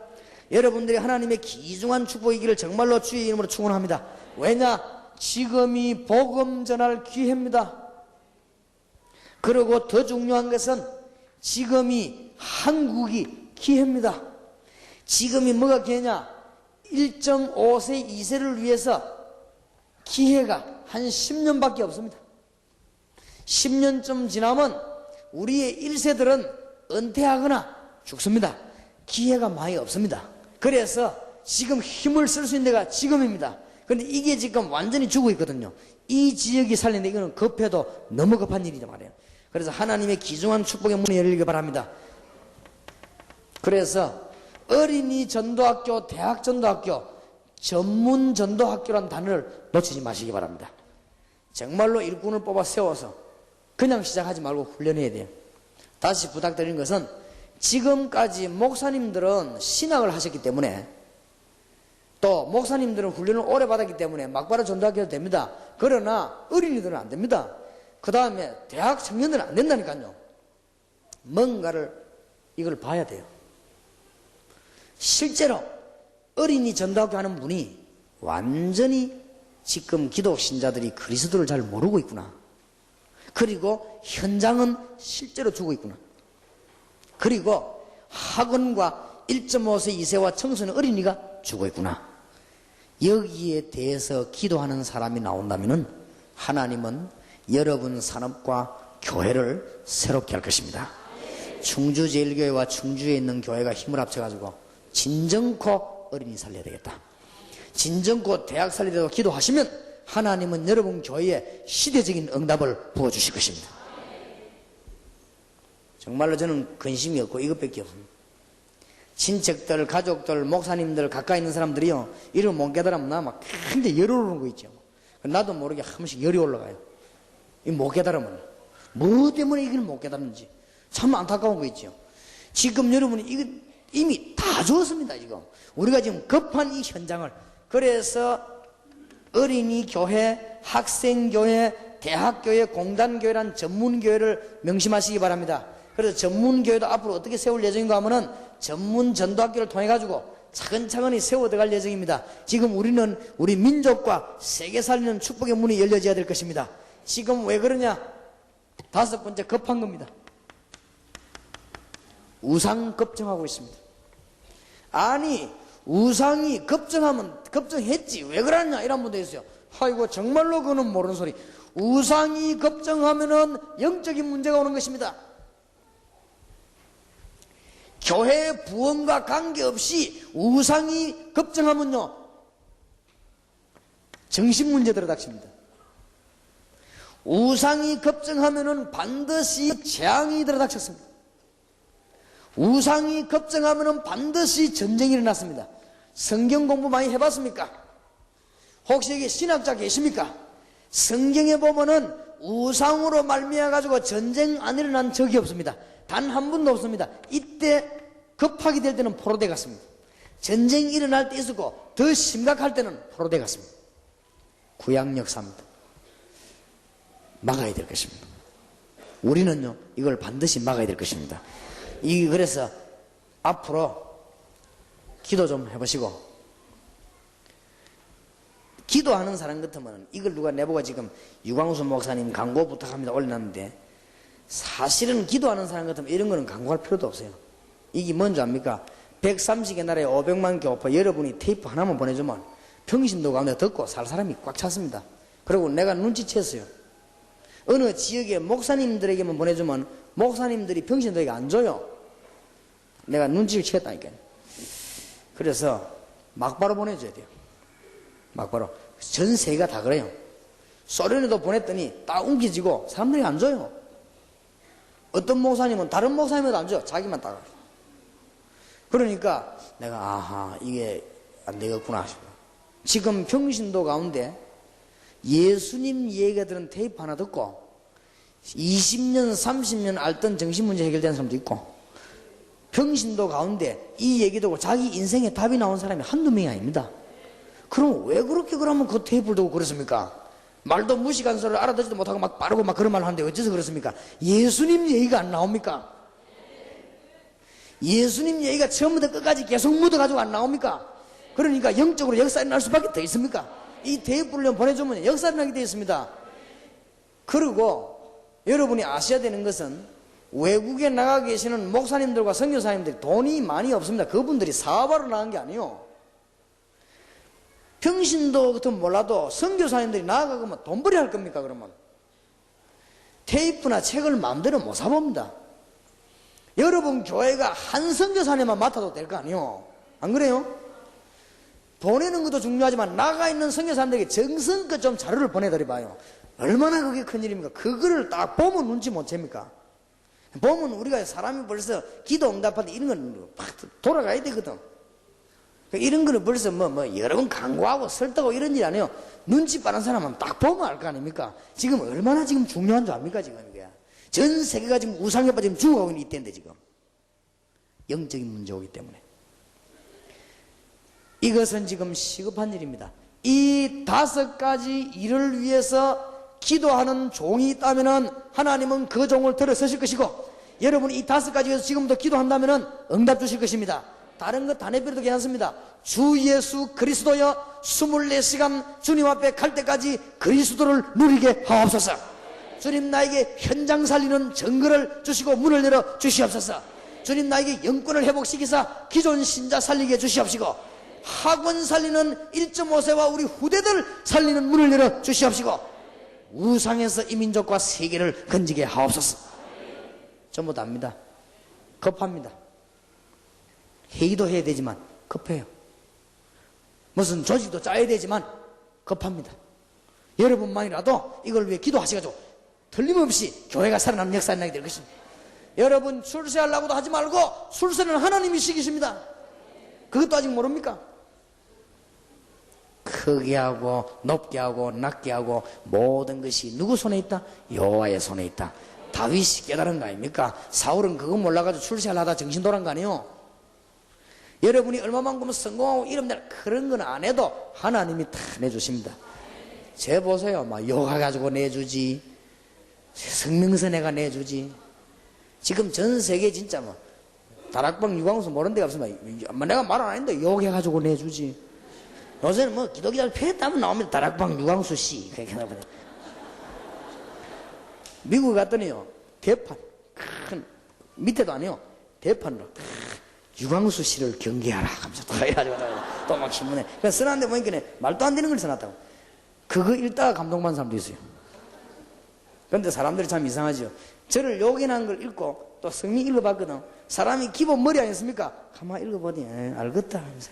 S2: 여러분들이 하나님의 귀중한 축복이기를 정말로 주의 이름으로 축원합니다. 왜냐? 지금이 복음 전할 기회입니다. 그리고 더 중요한 것은 지금이 한국이 기회입니다. 지금이 뭐가 기회냐? 1.5세, 2세를 위해서 기회가 한 10년밖에 없습니다. 10년쯤 지나면 우리의 1세들은 은퇴하거나 죽습니다. 기회가 많이 없습니다. 그래서 지금 힘을 쓸 수 있는 데가 지금입니다. 그런데 이게 지금 완전히 죽어 있거든요. 이 지역이 살리는데 이거는 급해도 너무 급한 일이란 말이에요. 그래서 하나님의 귀중한 축복의 문이 열리기 바랍니다. 그래서 어린이 전도학교, 대학 전도학교, 전문 전도학교라는 단어를 놓치지 마시기 바랍니다. 정말로 일꾼을 뽑아 세워서 그냥 시작하지 말고 훈련해야 돼요. 다시 부탁드리는 것은 지금까지 목사님들은 신학을 하셨기 때문에 또 목사님들은 훈련을 오래 받았기 때문에 막바로 전도학교도 됩니다. 그러나 어린이들은 안 됩니다. 그 다음에 대학 청년들은 안 된다니까요. 뭔가를 이걸 봐야 돼요. 실제로 어린이 전도학교 하는 분이 완전히 지금 기독 신자들이 그리스도를 잘 모르고 있구나. 그리고 현장은 실제로 죽어 있구나. 그리고 학원과 1.5세, 2세와 청소년 어린이가 죽어 있구나. 여기에 대해서 기도하는 사람이 나온다면 하나님은 여러분 산업과 교회를 새롭게 할 것입니다. 충주제일교회와 충주에 있는 교회가 힘을 합쳐가지고 진정코 어린이 살려야 되겠다. 진정코 대학 살리려고 기도하시면 하나님은 여러분 교회에 시대적인 응답을 부어주실 것입니다. 정말로 저는 근심이 없고 이것밖에 없습니다. 친척들, 가족들, 목사님들, 가까이 있는 사람들이요, 이런 못 깨달으면 나 막 굉장히 열이 오르는 거 있죠. 나도 모르게 한 번씩 열이 올라가요. 이 못 깨달으면. 뭐 때문에 이걸 못 깨달는지. 참 안타까운 거 있죠. 지금 여러분이 이거 이미 다 죽었습니다, 지금. 우리가 지금 급한 이 현장을. 그래서 어린이 교회, 학생 교회, 대학 교회, 공단 교회란 전문 교회를 명심하시기 바랍니다. 그래서 전문 교회도 앞으로 어떻게 세울 예정인가 하면은 전문 전도학교를 통해 가지고 차근차근히 세워 들어갈 예정입니다. 지금 우리는 우리 민족과 세계 살리는 축복의 문이 열려져야 될 것입니다. 지금 왜 그러냐? 5번째 급한 겁니다. 우상 걱정하고 있습니다. 아니 우상이 걱정했지 왜 그러냐 이런 분도 있어요. 아이고 정말로 그는 모르는 소리. 우상이 걱정하면은 영적인 문제가 오는 것입니다. 교회 부흥과 관계없이 우상이 걱정하면요 정신 문제들을 닥칩니다. 우상이 걱정하면은 반드시 재앙이 들어닥쳤습니다. 우상이 걱정하면은 반드시 전쟁이 일어났습니다. 성경 공부 많이 해봤습니까? 혹시 여기 신학자 계십니까? 성경에 보면은 우상으로 말미암아 가지고 전쟁 안 일어난 적이 없습니다. 단 한 번도 없습니다. 이때 급하게 될 때는 포로대 같습니다. 전쟁이 일어날 때 있었고 더 심각할 때는 포로대 같습니다. 구약 역사입니다. 막아야 될 것입니다. 우리는요, 이걸 반드시 막아야 될 것입니다. 그래서 앞으로 기도 좀 해보시고, 기도하는 사람 같으면 이걸 누가 내보고 지금 유광수 목사님 광고 부탁합니다 올려놨는데, 사실은 기도하는 사람 같으면 이런 거는 광고할 필요도 없어요. 이게 뭔지 압니까? 130개 나라에 500만 교파 여러분이 테이프 하나만 보내주면 평신도 가운데 듣고 살 사람이 꽉 찼습니다. 그리고 내가 눈치챘어요. 어느 지역의 목사님들에게만 보내주면 목사님들이 평신도에게 안 줘요. 내가 눈치를 채었다니까요. 그래서 막바로 보내줘야 돼요. 막바로. 전 세계가 다 그래요. 소련에도 보냈더니 딱 웅기지고 사람들이 안 줘요. 어떤 목사님은 다른 목사님도 안 줘요. 자기만 따가. 그러니까 내가 아하, 이게 안 되겠구나 싶어요. 지금 평신도 가운데 예수님 얘기가 들은 테이프 하나 듣고 20년 30년 앓던 정신문제 해결된 사람도 있고, 평신도 가운데 이 얘기 듣고 자기 인생에 답이 나온 사람이 한두 명이 아닙니다. 그럼 왜 그렇게 그러면 그 테이프를 두고 그렇습니까? 말도 무식한 소리를 알아듣지도 못하고 막 빠르고 막 그런 말을 하는데 어째서 그렇습니까? 예수님 얘기가 안 나옵니까? 예수님 얘기가 처음부터 끝까지 계속 묻어가지고 안 나옵니까? 그러니까 영적으로 역사가 날 수밖에 더 있습니까? 이 테이프를 보내주면 역사가 나게 되어 있습니다. 그리고 여러분이 아셔야 되는 것은 외국에 나가 계시는 목사님들과 선교사님들이 돈이 많이 없습니다. 그분들이 사업하러 나간 게 아니에요. 평신도 같은 몰라도 선교사님들이 나아가면 돈벌이 할 겁니까? 그러면 테이프나 책을 마음대로 못 사봅니다. 여러분 교회가 한 선교사님만 맡아도 될 거 아니에요? 안 그래요? 보내는 것도 중요하지만 나가 있는 선교사님들에게 정성껏 좀 자료를 보내드려봐요. 얼마나 그게 큰일입니까? 그거를 딱 보면 눈치 못 챕니까? 보면 우리가 사람이 벌써 기도 응답할 때 이런 건 팍 돌아가야 되거든. 이런 거는 벌써 여러 번 강구하고 설득하고 이런 일 아니에요. 눈치 빠른 사람은 딱 보면 알 거 아닙니까? 지금 얼마나 지금 중요한 줄 압니까? 지금 이게 전 세계가 지금 우상에 빠져 죽어가고 있는 이때인데 지금 영적인 문제가 오기 때문에 이것은 지금 시급한 일입니다. 이 5가지 일을 위해서 기도하는 종이 있다면 하나님은 그 종을 들어서실 것이고, 여러분이 이 5가지 위해서 지금부터 기도한다면 응답 주실 것입니다. 다른 것 다 내버려도 괜찮습니다. 주 예수 그리스도여 24시간 주님 앞에 갈 때까지 그리스도를 누리게 하옵소서. 주님 나에게 현장 살리는 증거를 주시고 문을 열어 주시옵소서. 주님 나에게 영권을 회복시키사 기존 신자 살리게 주시옵시고, 학원 살리는 1.5세와 우리 후대들 살리는 문을 열어 주시옵시고, 우상에서 이민족과 세계를 건지게 하옵소서. 전부 다 압니다. 급합니다. 회의도 해야 되지만 급해요. 무슨 조직도 짜야 되지만 급합니다. 여러분만이라도 이걸 위해 기도하시가지고 틀림없이 교회가 살아남는 역사가 나게 될 것입니다. 여러분 출세하려고도 하지 말고 출세는 하나님이 시키십니다. 그것도 아직 모릅니까? 크게 하고 높게 하고 낮게 하고 모든 것이 누구 손에 있다? 여호와의 손에 있다. 다윗이 깨달은 거 아닙니까? 사울은 그거 몰라가지고 출세하려다 정신 돌아간 거 아니에요? 여러분이 얼마만큼 성공하고 이름 낼 그런 건 안 해도 하나님이 다 내주십니다. 제 보세요. 막 요가 가지고 내주지, 성명서 내가 내주지. 지금 전 세계 진짜 뭐 다락방 유광수 모르는 데가 없습니다. 내가 말 안 했는데 요게 가지고 내주지. 요새는 뭐 기독교자 패했다면 나오면 다락방 유광수 씨 그렇게 나오거든요. 미국에 갔더니요, 대판 큰 밑에도 아니요, 대판으로 유광수 씨를 경계하라 하면서 또 막 신문에 그냥 써놨는데 보니까 말도 안 되는 걸 써놨다고. 그거 읽다가 감동받는 사람도 있어요. 그런데 사람들이 참 이상하죠. 저를 요긴한 걸 읽고 또 성경 읽어봤거든. 사람이 기본 머리 아니었습니까? 가만히 읽어보니 알겠다 하면서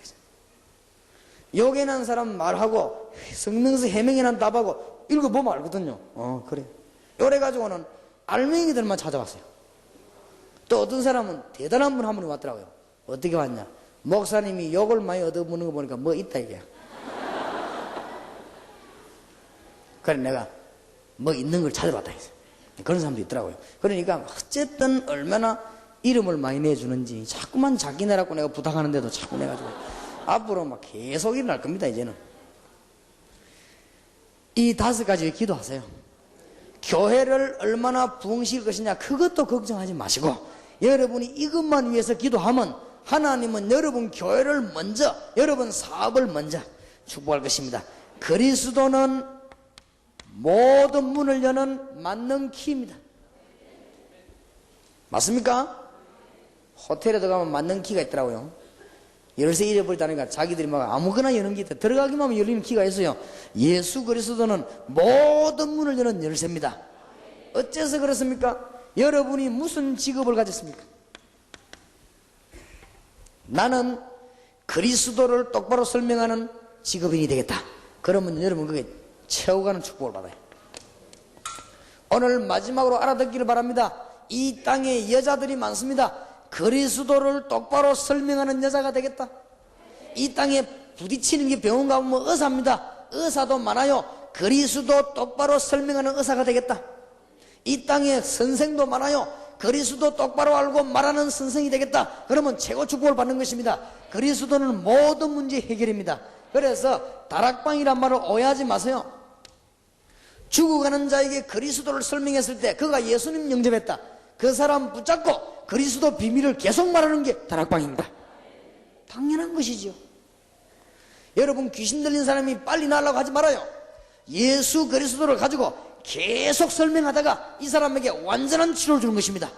S2: 요긴한 사람 말하고 성명서 해명이란 답하고 읽어보면 알거든요. 그래. 요래가지고는 알맹이들만 찾아왔어요. 또 어떤 사람은 대단한 분 한 분이 왔더라고요. 어떻게 왔냐? 목사님이 욕을 많이 얻어보는 거 보니까 뭐 있다 이게. 그래 내가 뭐 있는 걸 찾아봤다 했어요. 그런 사람도 있더라고요. 그러니까 어쨌든 얼마나 이름을 많이 내주는지 자꾸만 자기네라고 내가 부탁하는데도 자꾸 내가지고 앞으로 막 계속 일어날 겁니다. 이제는 이 5가지 기도하세요. 교회를 얼마나 부흥시킬 것이냐 그것도 걱정하지 마시고 여러분이 이것만 위해서 기도하면 하나님은 여러분 교회를 먼저, 여러분 사업을 먼저 축복할 것입니다. 그리스도는 모든 문을 여는 만능 키입니다. 맞습니까? 호텔에 들어가면 만능 키가 있더라고요. 열쇠 잃어버렸다니까 자기들이 막 아무거나 여는 게 있다. 들어가기만 하면 열리는 키가 있어요. 예수 그리스도는 모든 문을 여는 열쇠입니다. 어째서 그렇습니까? 여러분이 무슨 직업을 가졌습니까? 나는 그리스도를 똑바로 설명하는 직업인이 되겠다. 그러면 여러분 그게 채워가는 축복을 받아요. 오늘 마지막으로 알아듣기를 바랍니다. 이 땅에 여자들이 많습니다. 그리스도를 똑바로 설명하는 여자가 되겠다. 이 땅에 부딪히는 게 병원 가보면 의사입니다. 의사도 많아요. 그리스도 똑바로 설명하는 의사가 되겠다. 이 땅에 선생도 많아요. 그리스도 똑바로 알고 말하는 선생이 되겠다. 그러면 최고 축복을 받는 것입니다. 그리스도는 모든 문제 해결입니다. 그래서 다락방이란 말을 오해하지 마세요. 죽어가는 자에게 그리스도를 설명했을 때 그가 예수님 영접했다. 그 사람 붙잡고 그리스도 비밀을 계속 말하는 게 다락방입니다. 당연한 것이지요. 여러분 귀신 들린 사람이 빨리 나으려고 하지 말아요. 예수 그리스도를 가지고 계속 설명하다가 이 사람에게 완전한 치료를 주는 것입니다.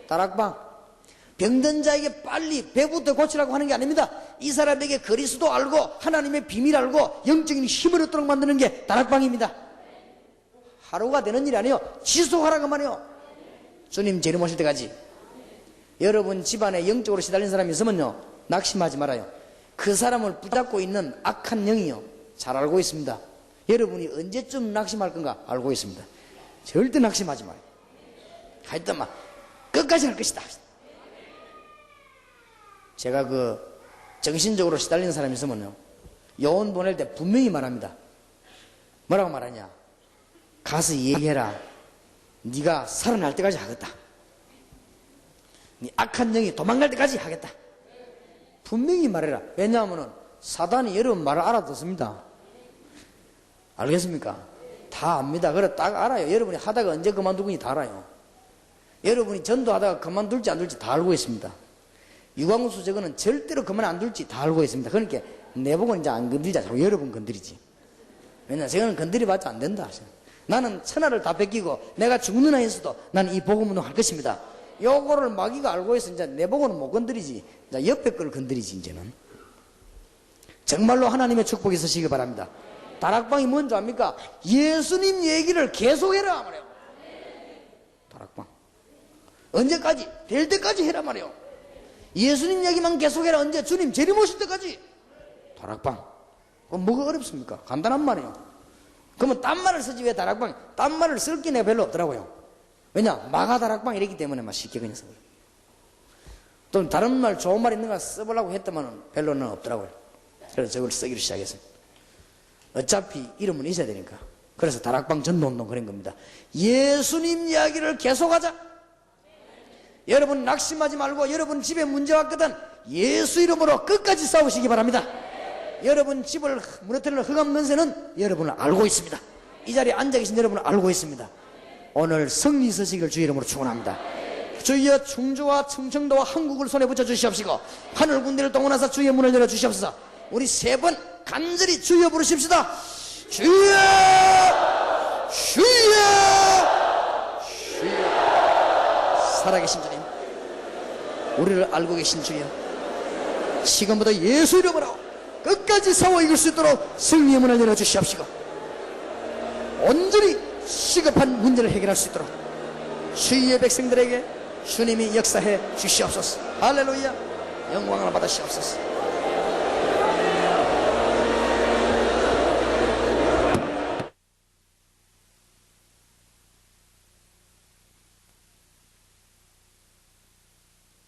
S2: 다락방. 병든 자에게 빨리 배부터 고치라고 하는 게 아닙니다. 이 사람에게 그리스도 알고 하나님의 비밀 알고 영적인 힘을 얻도록 만드는 게 다락방입니다. 하루가 되는 일이 아니에요. 지속하라고 말이에요. 주님 재림 오실 때까지. 여러분 집안에 영적으로 시달린 사람이 있으면요 낙심하지 말아요. 그 사람을 붙잡고 있는 악한 영이요 잘 알고 있습니다. 여러분이 언제쯤 낙심할 건가 알고 있습니다. 절대 낙심하지 마요. 하여튼 막 끝까지 할 것이다. 제가 그 정신적으로 시달린 사람이 있으면요 요원 보낼 때 분명히 말합니다. 뭐라고 말하냐? 가서 얘기해라. 네가 살아날 때까지 하겠다. 네 악한 영이 도망갈 때까지 하겠다. 분명히 말해라. 왜냐하면 사단이 여러분 말을 알아듣습니다. 알겠습니까? 다 압니다. 그래 딱 알아요. 여러분이 하다가 언제 그만두는지 다 알아요. 여러분이 전도하다가 그만둘지 안 둘지 다 알고 있습니다. 유광수 저거는 절대로 그만 안 둘지 다 알고 있습니다. 그러니까 내보고는 이제 안 건드리자. 자꾸 여러분 건드리지. 왜냐하면 저거는 건드려봤자 안 된다. 나는 천하를 다 뺏기고 내가 죽는 한에서도 나는 이 복음운동 할 것입니다. 요거를 마귀가 알고 있어. 이제 내보고는 못 건드리지. 이제 옆에 걸 건드리지 이제는. 정말로 하나님의 축복이 있으시기 바랍니다. 다락방이 뭔지 압니까? 예수님 얘기를 계속해라 말이에요. 다락방. 언제까지? 될 때까지 해라 말이에요. 예수님 얘기만 계속해라. 언제? 주님 재림 오실 때까지. 다락방. 그럼 뭐가 어렵습니까? 간단한 말이에요. 그러면 딴 말을 쓰지 왜 다락방? 딴 말을 쓸 게 내가 별로 없더라고요. 왜냐? 마가 다락방 이랬기 때문에 막 쉽게 그냥 써요. 또 다른 말 좋은 말 있는가 써보려고 했더만 별로는 없더라고요. 그래서 저걸 쓰기로 시작했어요. 어차피 이름은 있어야 되니까. 그래서 다락방 전도운동 그런 겁니다. 예수님 이야기를 계속하자. 여러분 낙심하지 말고 여러분 집에 문제 왔거든 예수 이름으로 끝까지 싸우시기 바랍니다. 여러분 집을 무너뜨리는 흑암 권세는 여러분을 알고 있습니다. 이 자리에 앉아 계신 여러분을 알고 있습니다. 오늘 승리 있으시길 주의 이름으로 축원합니다. 주여 충주와 충청도와 한국을 손에 붙여 주시옵시고 하늘 군대를 동원하사 주의 문을 열어 주시옵소서. 우리 세 번 간절히 주여 부르십시다. 주여 주여 주여. 살아계신 주님, 우리를 알고 계신 주여, 지금부터 예수 이름으로 끝까지 싸워 이길 수 있도록 승리의 문을 열어 주시옵시고 온전히 시급한 문제를 해결할 수 있도록 주의 백성들에게 주님이 역사해 주시옵소서. 할렐루야. 영광을 받으시옵소서.